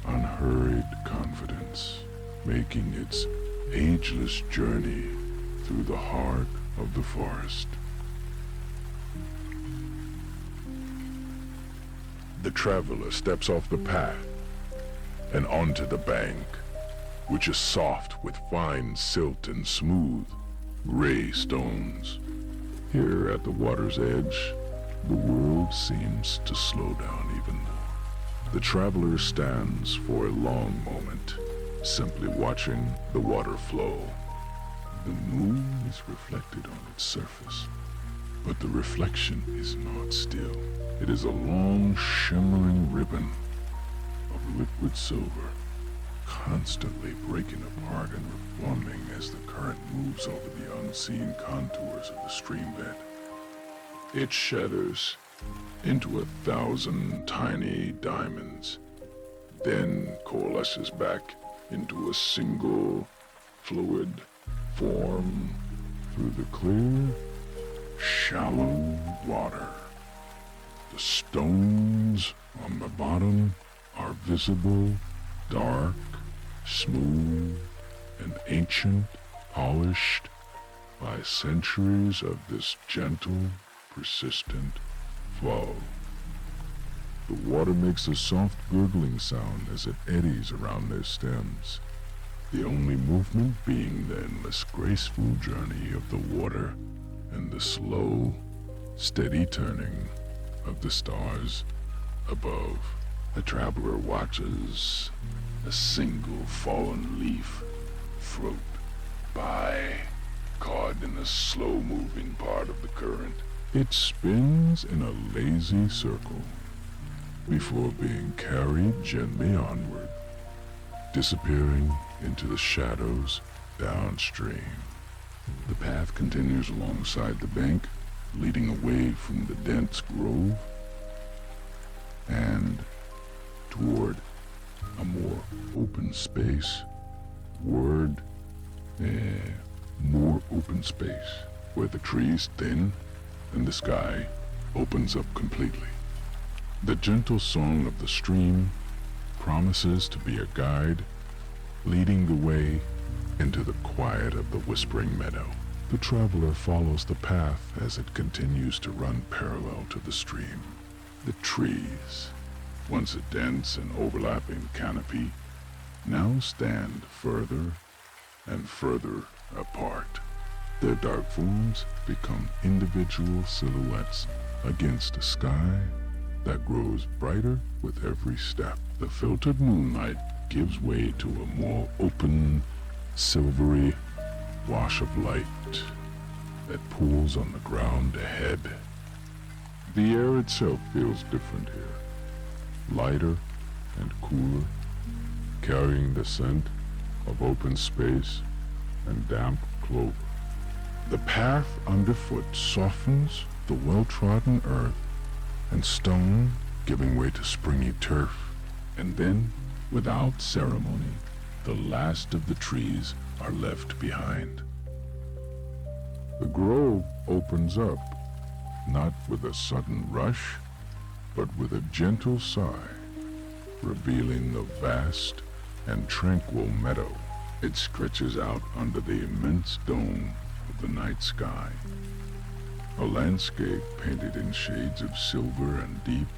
unhurried confidence, making its ageless journey through the heart of the forest. The traveler steps off the path and onto the bank, which is soft with fine silt and smooth, gray stones. Here at the water's edge, the world seems to slow down even more. The traveler stands for a long moment, simply watching the water flow. The moon is reflected on its surface, but the reflection is not still. It is a long, shimmering ribbon of liquid silver, constantly breaking apart and reforming as the current moves over the unseen contours of the streambed. It shatters into 1,000 tiny diamonds, then coalesces back into a single fluid form through the clear, shallow water. The stones on the bottom are visible, dark, smooth, and ancient, polished by centuries of this gentle, persistent flow. The water makes a soft gurgling sound as it eddies around their stems, the only movement being the endless, graceful journey of the water and the slow, steady turning of the stars above. The traveler watches a single fallen leaf float by, caught in the slow-moving part of the current. It spins in a lazy circle before being carried gently onward, disappearing into the shadows downstream. The path continues alongside the bank, leading away from the dense grove and toward a more open space, more open space, where the trees thin and the sky opens up completely. The gentle song of the stream promises to be a guide, leading the way into the quiet of the whispering meadow. The traveler follows the path as it continues to run parallel to the stream. The trees, once a dense and overlapping canopy, now stand further and further apart. Their dark forms become individual silhouettes against a sky that grows brighter with every step. The filtered moonlight gives way to a more open, silvery wash of light that pools on the ground ahead. The air itself feels different here, lighter and cooler, carrying the scent of open space and damp clover. The path underfoot softens the well-trodden earth and stone, giving way to springy turf. And then, without ceremony, the last of the trees are left behind. The grove opens up, not with a sudden rush, but with a gentle sigh, revealing a vast and tranquil meadow. It stretches out under the immense dome of the night sky, a landscape painted in shades of silver and deep,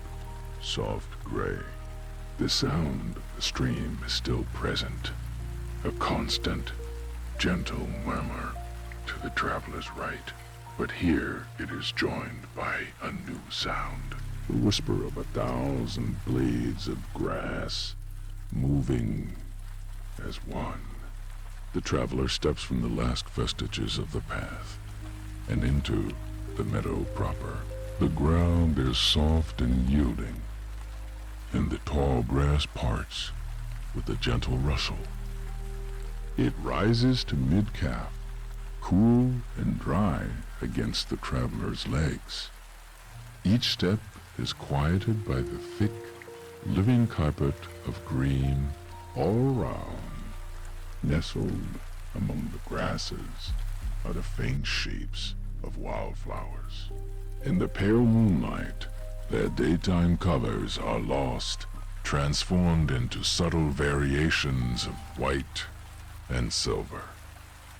soft gray. The sound of the stream is still present, a constant, gentle murmur to the traveler's right. But here it is joined by a new sound, the whisper of 1,000 blades of grass moving as one. The traveler steps from the last vestiges of the path and into the meadow proper. The ground is soft and yielding, and the tall grass parts with a gentle rustle. It rises to mid-calf, cool and dry against the traveler's legs. Each step is quieted by the thick, living carpet of green all around. Nestled among the grasses are the faint shapes of wildflowers. In the pale moonlight, their daytime colors are lost, transformed into subtle variations of white and silver.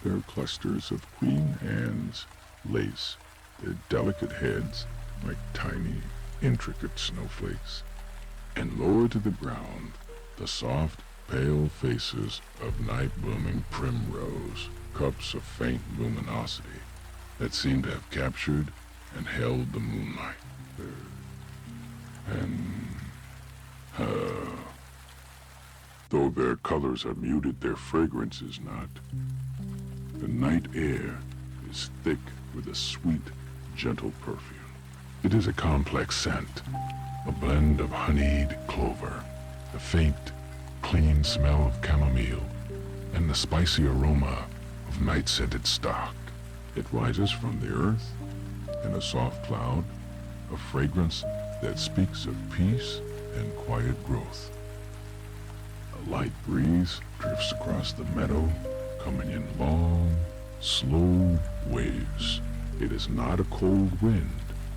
Their clusters of queen ands lace their delicate heads like tiny, intricate snowflakes. And lower to the ground, the soft, pale faces of night-blooming primrose, cups of faint luminosity that seem to have captured and held the moonlight. Though their colors are muted, their fragrance is not. The night air is thick with a sweet, gentle perfume. It is a complex scent, a blend of honeyed clover, the faint, clean smell of chamomile, and the spicy aroma of night-scented stock. It rises from the earth in a soft cloud, a fragrance that speaks of peace and quiet growth. A light breeze drifts across the meadow, coming in long, slow waves. It is not a cold wind,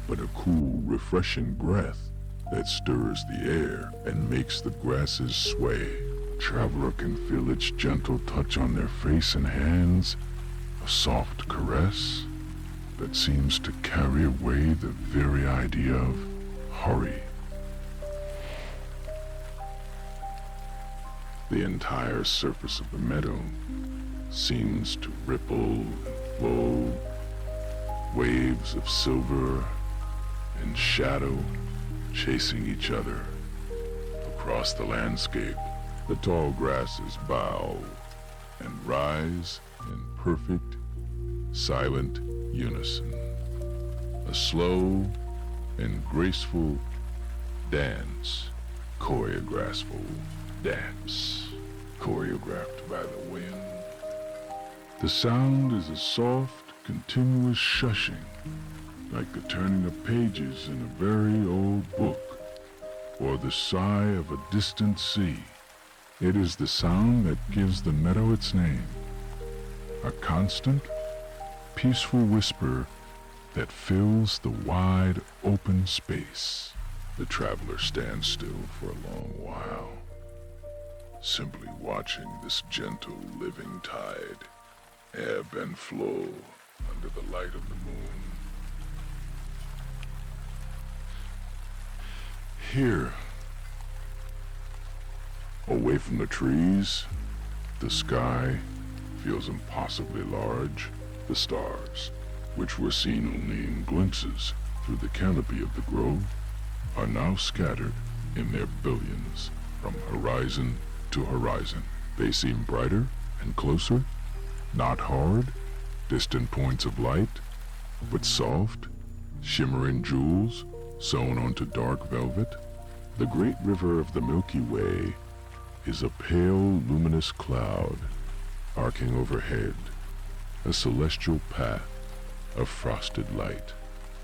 but a cool, refreshing breath that stirs the air and makes the grasses sway. Traveler can feel its gentle touch on their face and hands, a soft caress that seems to carry away the very idea of hurry. The entire surface of the meadow seems to ripple and flow, waves of silver and shadow chasing each other across the landscape. The tall grasses bow and rise in perfect, silent unison. A slow and graceful dance, choreographed by the wind. The sound is a soft, continuous shushing, like the turning of pages in a very old book, or the sigh of a distant sea. It is the sound that gives the meadow its name, a constant, peaceful whisper that fills the wide, open space. The traveler stands still for a long while, simply watching this gentle, living tide ebb and flow under the light of the moon. Here, away from the trees, the sky feels impossibly large. The stars, which were seen only in glimpses through the canopy of the grove, are now scattered in their billions from horizon to horizon. They seem brighter and closer, not hard, distant points of light, but soft, shimmering jewels sewn onto dark velvet. The great river of the Milky Way is a pale, luminous cloud arcing overhead, a celestial path of frosted light.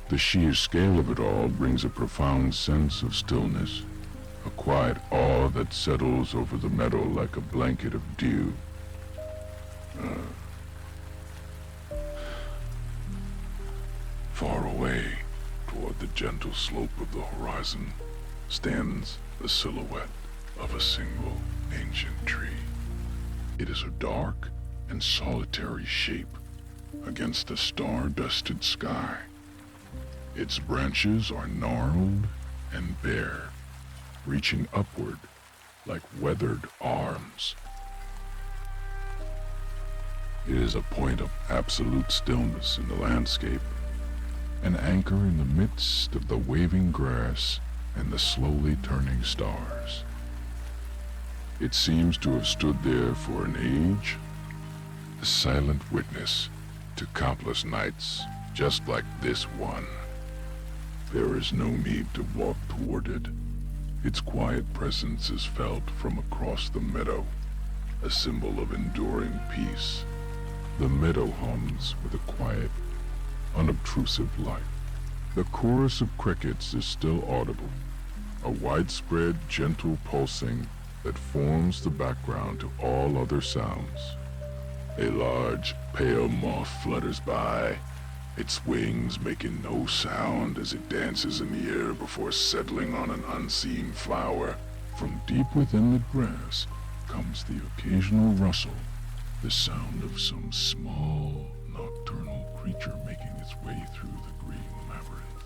The sheer scale of it all brings a profound sense of stillness, a quiet awe that settles over the meadow like a blanket of dew. Far away, toward the gentle slope of the horizon, stands the silhouette of a single ancient tree. It is a dark and solitary shape against a star-dusted sky. Its branches are gnarled and bare, reaching upward like weathered arms. It is a point of absolute stillness in the landscape, an anchor in the midst of the waving grass and the slowly turning stars. It seems to have stood there for an age, a silent witness to countless nights just like this one. There is no need to walk toward it. Its quiet presence is felt from across the meadow, a symbol of enduring peace. The meadow hums with a quiet, unobtrusive life. The chorus of crickets is still audible, a widespread, gentle pulsing that forms the background to all other sounds. A large, pale moth flutters by, its wings making no sound as it dances in the air before settling on an unseen flower. From deep within the grass comes the occasional rustle, the sound of some small, nocturnal creature making its way through the green labyrinth.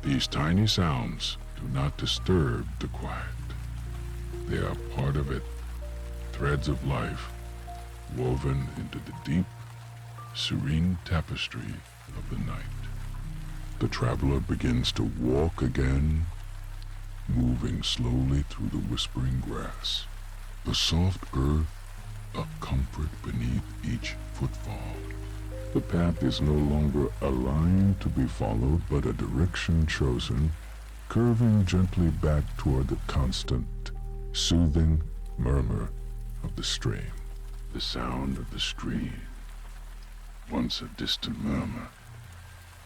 These tiny sounds do not disturb the quiet. They are part of it, threads of life woven into the deep, serene tapestry of the night. The traveler begins to walk again, moving slowly through the whispering grass. The soft earth a comfort beneath each footfall. The path is no longer a line to be followed, but a direction chosen, curving gently back toward the constant, soothing murmur of the stream. The sound of the stream, once a distant murmur,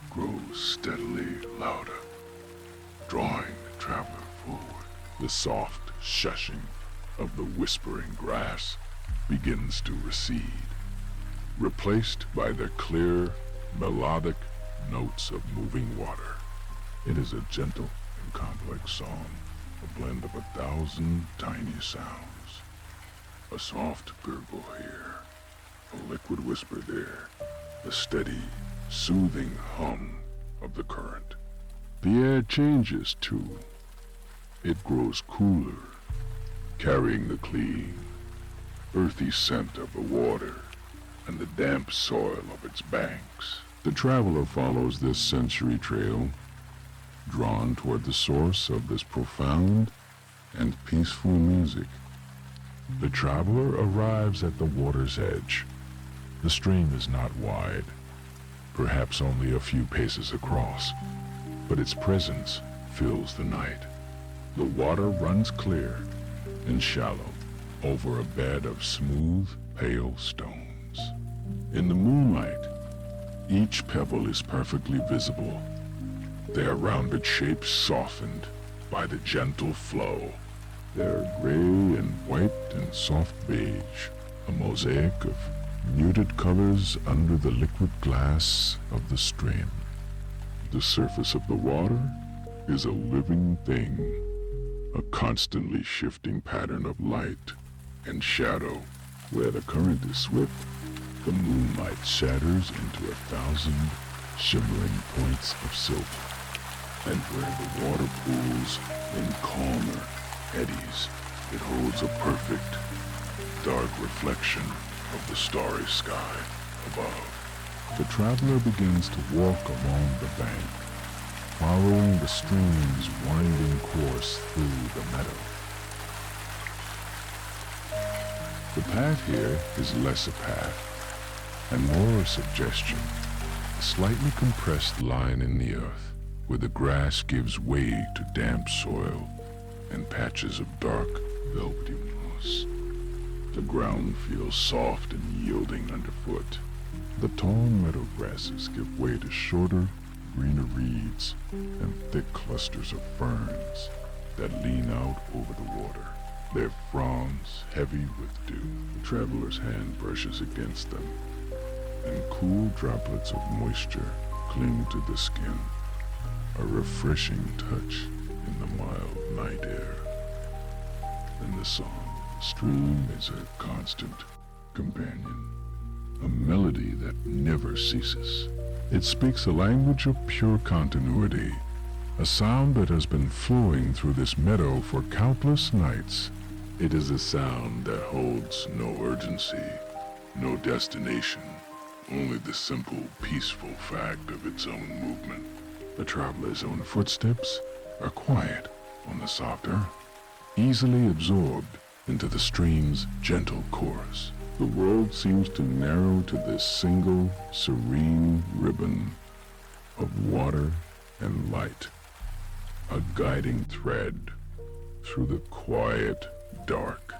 grows steadily louder, drawing the traveler forward. The soft shushing of the whispering grass begins to recede, replaced by the clear, melodic notes of moving water. It is a gentle and complex song, a blend of 1,000 tiny sounds. A soft gurgle here, a liquid whisper there, the steady, soothing hum of the current. The air changes too. It grows cooler, carrying the clean, earthy scent of the water and the damp soil of its banks. The traveler follows this sensory trail, drawn toward the source of this profound and peaceful music. The traveler arrives at the water's edge. The stream is not wide, perhaps only a few paces across, but its presence fills the night. The water runs clear and shallow over a bed of smooth, pale stones. In the moonlight, each pebble is perfectly visible, their rounded shapes softened by the gentle flow. They're gray and white and soft beige, a mosaic of muted colors under the liquid glass of the stream. The surface of the water is a living thing, a constantly shifting pattern of light and shadow. Where the current is swift, the moonlight shatters into 1,000 shimmering points of silver. And where the water pools in calmer eddies, it holds a perfect, dark reflection of the starry sky above. The traveler begins to walk along the bank, following the stream's winding course through the meadow. The path here is less a path and more a suggestion, a slightly compressed line in the earth where the grass gives way to damp soil and patches of dark, velvety moss. The ground feels soft and yielding underfoot. The tall meadow grasses give way to shorter, greener reeds and thick clusters of ferns that lean out over the water. their fronds heavy with dew. The traveler's hand brushes against them, and cool droplets of moisture cling to the skin, a refreshing touch in the mild night air. And the song, the stream, is a constant companion, a melody that never ceases. It speaks a language of pure continuity, a sound that has been flowing through this meadow for countless nights. It is a sound that holds no urgency, no destination, only the simple, peaceful fact of its own movement. The traveler's own footsteps are quiet on the softer, easily absorbed into the stream's gentle course. The world seems to narrow to this single, serene ribbon of water and light, a guiding thread through the quiet dark.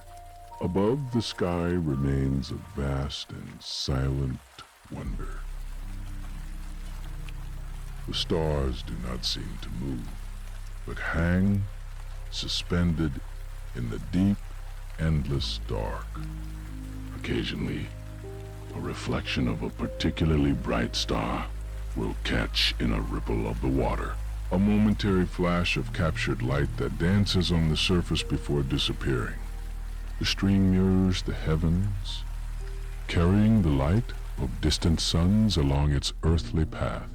Above, the sky remains a vast and silent wonder. The stars do not seem to move, but hang suspended in the deep, endless dark. Occasionally, a reflection of a particularly bright star will catch in a ripple of the water, a momentary flash of captured light that dances on the surface before disappearing. The stream mirrors the heavens, carrying the light of distant suns along its earthly path.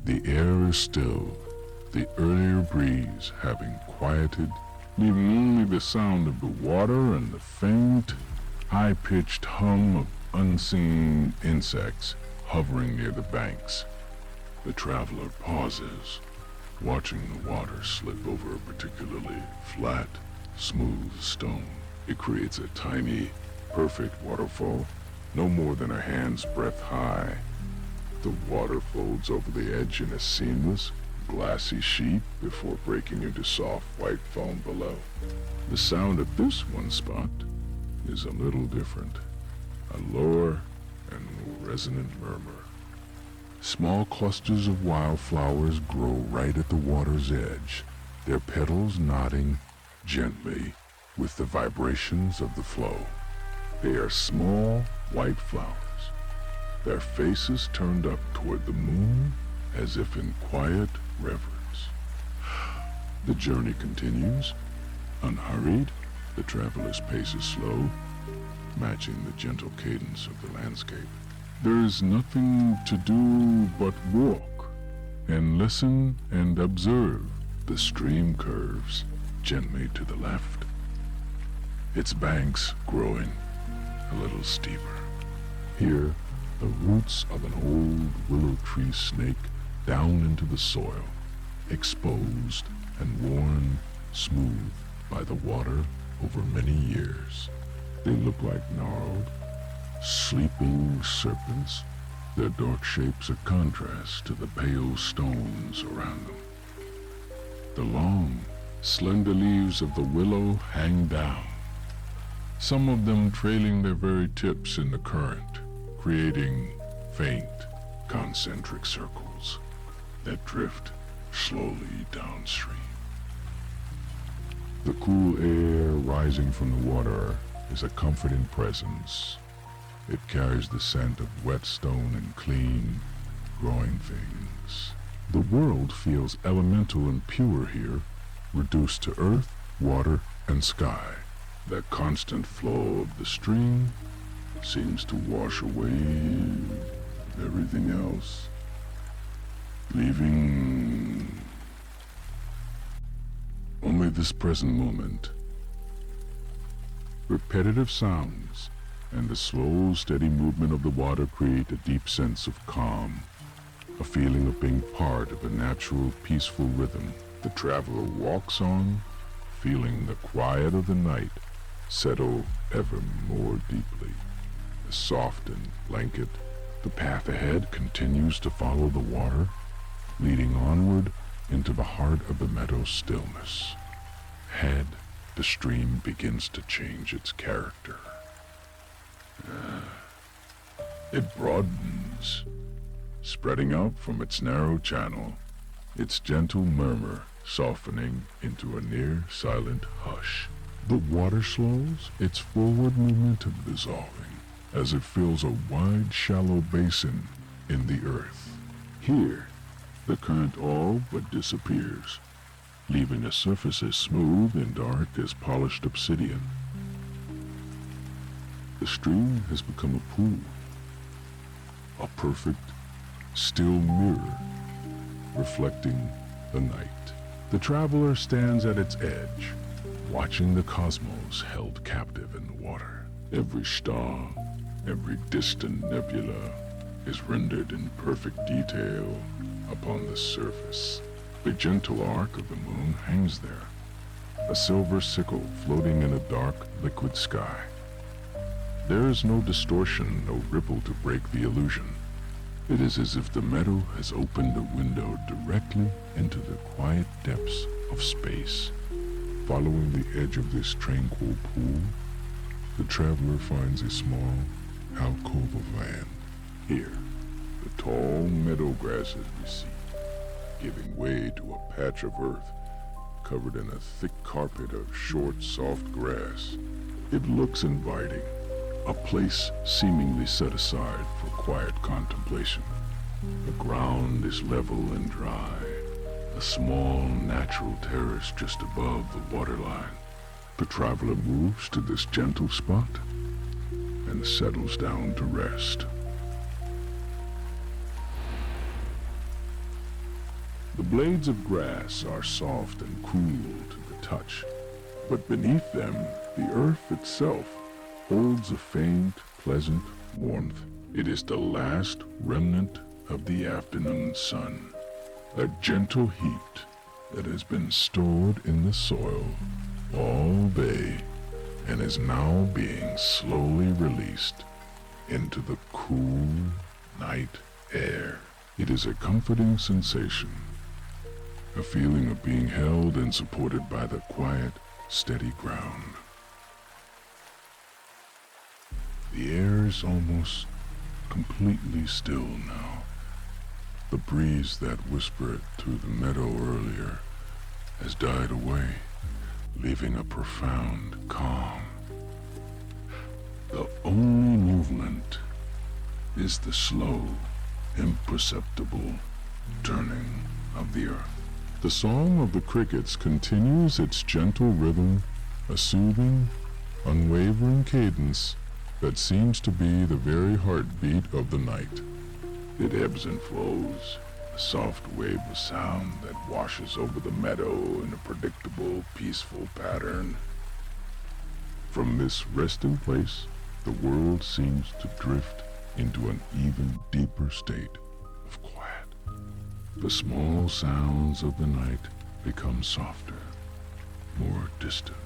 The air is still, the earlier breeze having quieted, leaving only the sound of the water and the faint, high-pitched hum of unseen insects hovering near the banks. The traveler pauses, watching the water slip over a particularly flat, smooth stone. It creates a tiny, perfect waterfall, no more than a hand's breadth high. The water folds over the edge in a seamless, glassy sheet before breaking into soft white foam below. The sound at this one spot is a little different, a lower and more resonant murmur. Small clusters of wildflowers grow right at the water's edge, their petals nodding gently with the vibrations of the flow. They are small, white flowers, their faces turned up toward the moon as if in quiet reverence. The journey continues, unhurried. The traveler's pace is slow, matching the gentle cadence of the landscape. There is nothing to do but walk and listen and observe. The stream curves gently to the left, its banks growing a little steeper. Here, the roots of an old willow tree snake down into the soil, exposed and worn smooth by the water over many years. They look like gnarled, sleeping serpents, their dark shapes a contrast to the pale stones around them. The long, slender leaves of the willow hang down, some of them trailing their very tips in the current, creating faint, concentric circles that drift slowly downstream. The cool air rising from the water is a comforting presence. It carries the scent of wet stone and clean, growing things. The world feels elemental and pure here, reduced to earth, water, and sky. The constant flow of the stream seems to wash away everything else, leaving only this present moment. Repetitive sounds and the slow, steady movement of the water create a deep sense of calm, a feeling of being part of a natural, peaceful rhythm. The traveler walks on, feeling the quiet of the night settle ever more deeply. A softened blanket, the path ahead continues to follow the water, leading onward into the heart of the meadow's stillness. Ahead, the stream begins to change its character. It broadens, spreading out from its narrow channel, its gentle murmur softening into a near silent hush. The water slows, its forward momentum dissolving, as it fills a wide, shallow basin in the earth. Here, the current all but disappears, leaving a surface as smooth and dark as polished obsidian. The stream has become a pool, a perfect, still mirror, reflecting the night. The traveler stands at its edge, watching the cosmos held captive in the water. Every star, every distant nebula is rendered in perfect detail upon the surface. The gentle arc of the moon hangs there, a silver sickle floating in a dark, liquid sky. There is no distortion, no ripple to break the illusion. It is as if the meadow has opened a window directly into the quiet depths of space. Following the edge of this tranquil pool, the traveler finds a small alcove of land. Here, the tall meadow grasses recede, giving way to a patch of earth covered in a thick carpet of short, soft grass. It looks inviting, a place seemingly set aside for quiet contemplation. The ground is level and dry, a small natural terrace just above the waterline. The traveler moves to this gentle spot and settles down to rest. The blades of grass are soft and cool to the touch, but beneath them, the earth itself holds a faint, pleasant warmth. It is the last remnant of the afternoon sun, a gentle heat that has been stored in the soil all day and is now being slowly released into the cool night air. It is a comforting sensation, a feeling of being held and supported by the quiet, steady ground. The air is almost completely still now. The breeze that whispered through the meadow earlier has died away, leaving a profound calm. The only movement is the slow, imperceptible turning of the earth. The song of the crickets continues its gentle rhythm, a soothing, unwavering cadence that seems to be the very heartbeat of the night. It ebbs and flows, a soft wave of sound that washes over the meadow in a predictable, peaceful pattern. From this resting place, the world seems to drift into an even deeper state of quiet. The small sounds of the night become softer, more distant.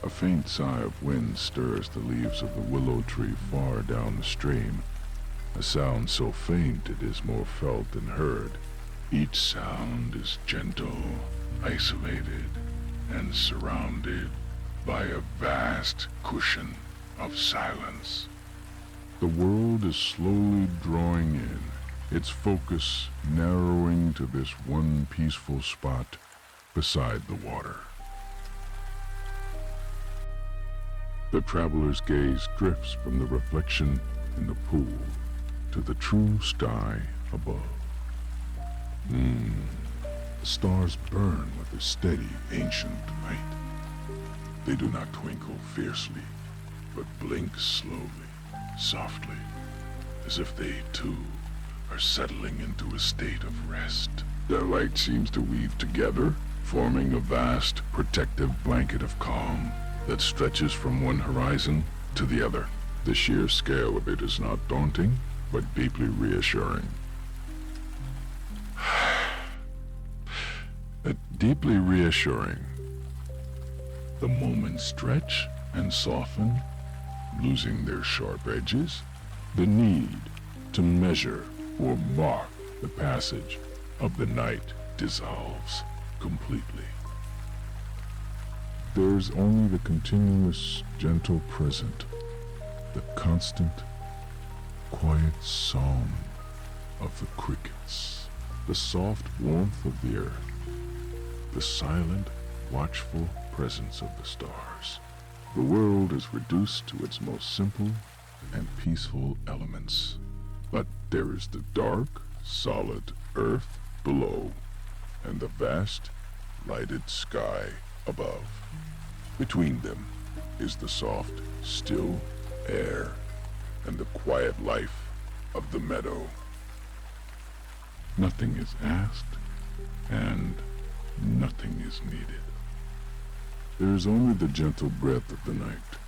A faint sigh of wind stirs the leaves of the willow tree far down the stream, a sound so faint it is more felt than heard. Each sound is gentle, isolated, and surrounded by a vast cushion of silence. The world is slowly drawing in, its focus narrowing to this one peaceful spot beside the water. The traveler's gaze drifts from the reflection in the pool to the true sky above. The stars burn with a steady, ancient light. They do not twinkle fiercely, but blink slowly, softly, as if they, too, are settling into a state of rest. Their light seems to weave together, forming a vast, protective blanket of calm that stretches from one horizon to the other. The sheer scale of it is not daunting, but deeply reassuring. Deeply reassuring. The moments stretch and soften, losing their sharp edges. The need to measure or mark the passage of the night dissolves completely. There's only the continuous, gentle present, the constant, quiet song of the crickets, the soft warmth of the earth, the silent, watchful presence of the stars. The world is reduced to its most simple and peaceful elements. But there is the dark, solid earth below, and the vast, lighted sky above. Between them is the soft, still air and the quiet life of the meadow. Nothing is asked, and nothing is needed. There is only the gentle breath of the night,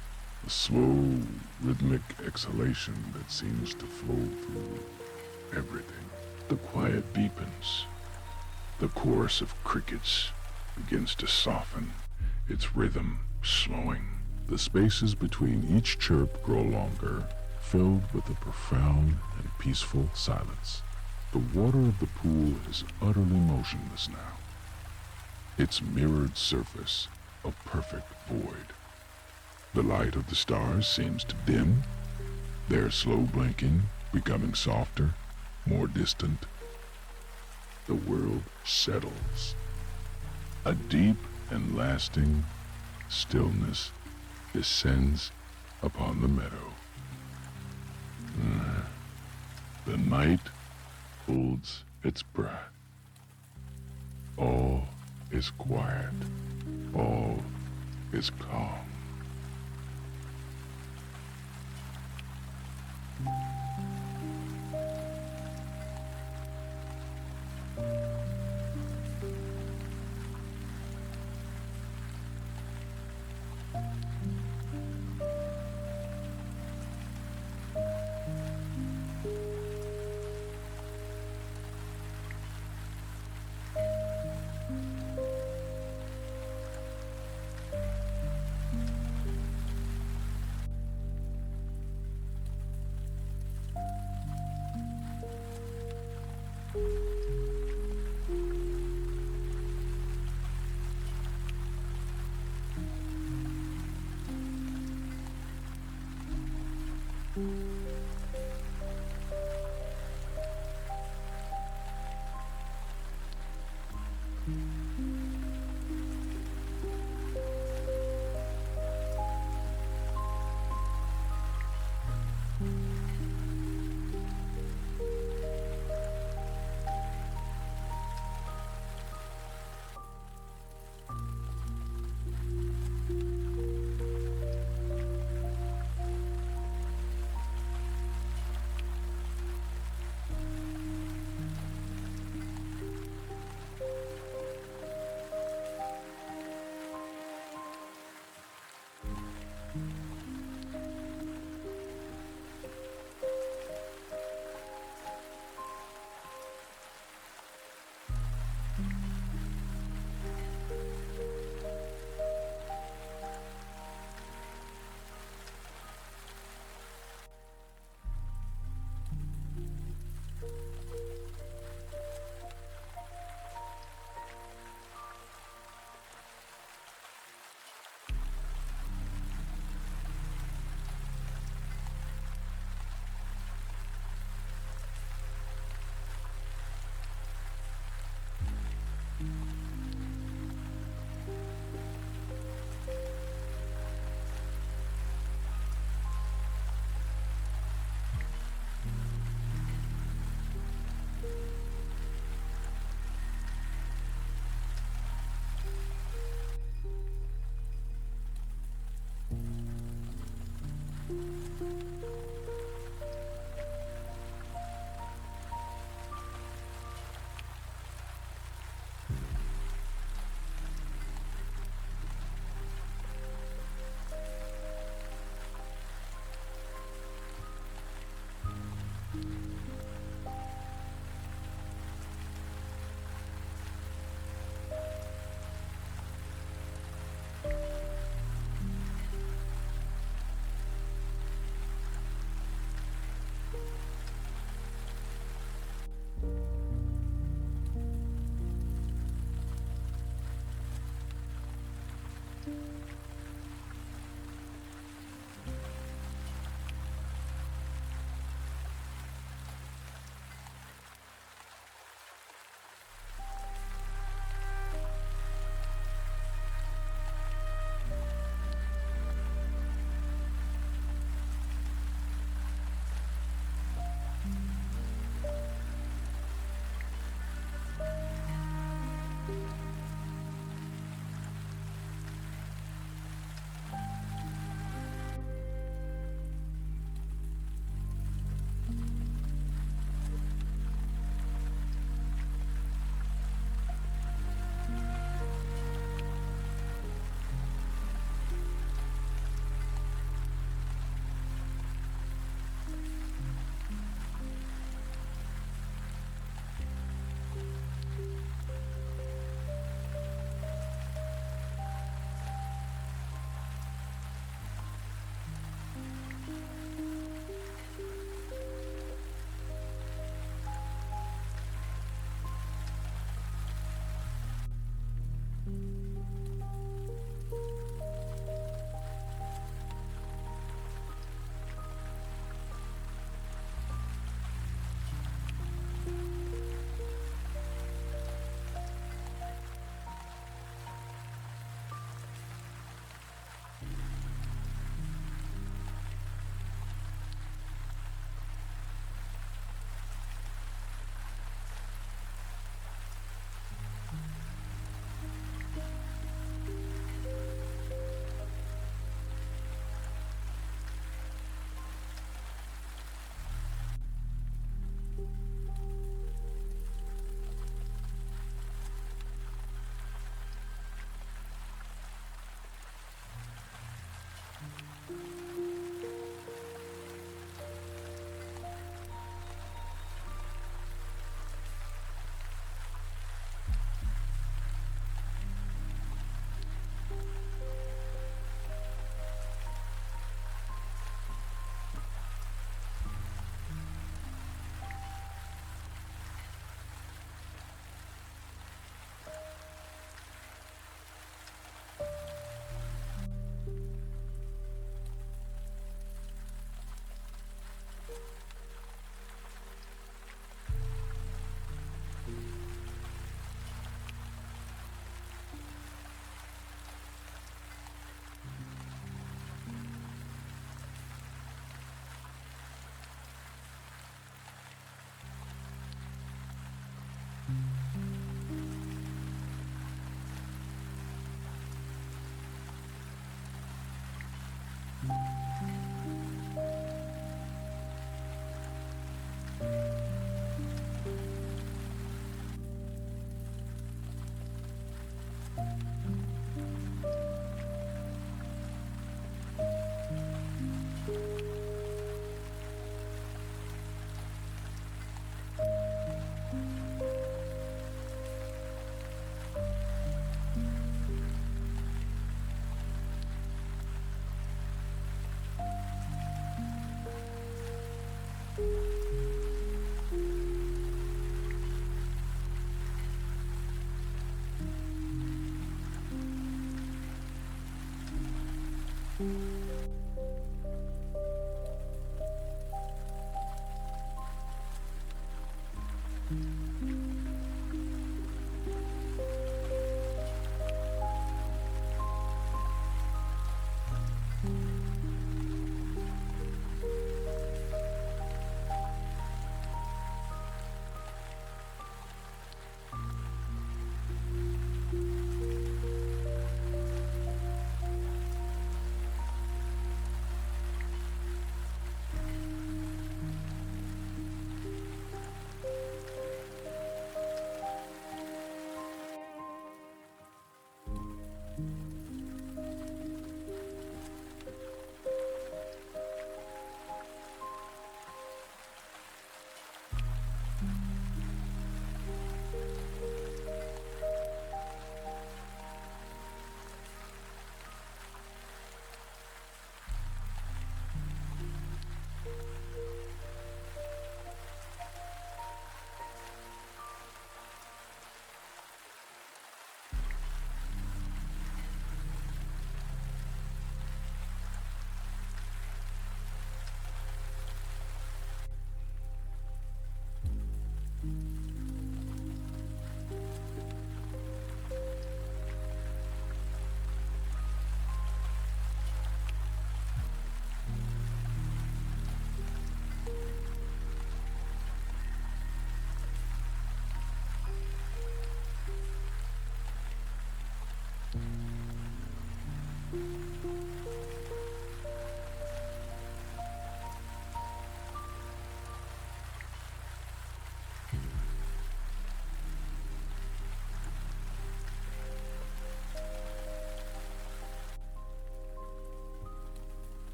a slow, rhythmic exhalation that seems to flow through everything. The quiet deepens. The chorus of crickets begins to soften, its rhythm slowing. The spaces between each chirp grow longer, filled with a profound and peaceful silence. The water of the pool is utterly motionless now, its mirrored surface a perfect void. The light of the stars seems to dim, their slow blinking becoming softer, more distant. The world settles. A deep and lasting stillness descends upon the meadow. The night holds its breath. All is quiet. All is calm.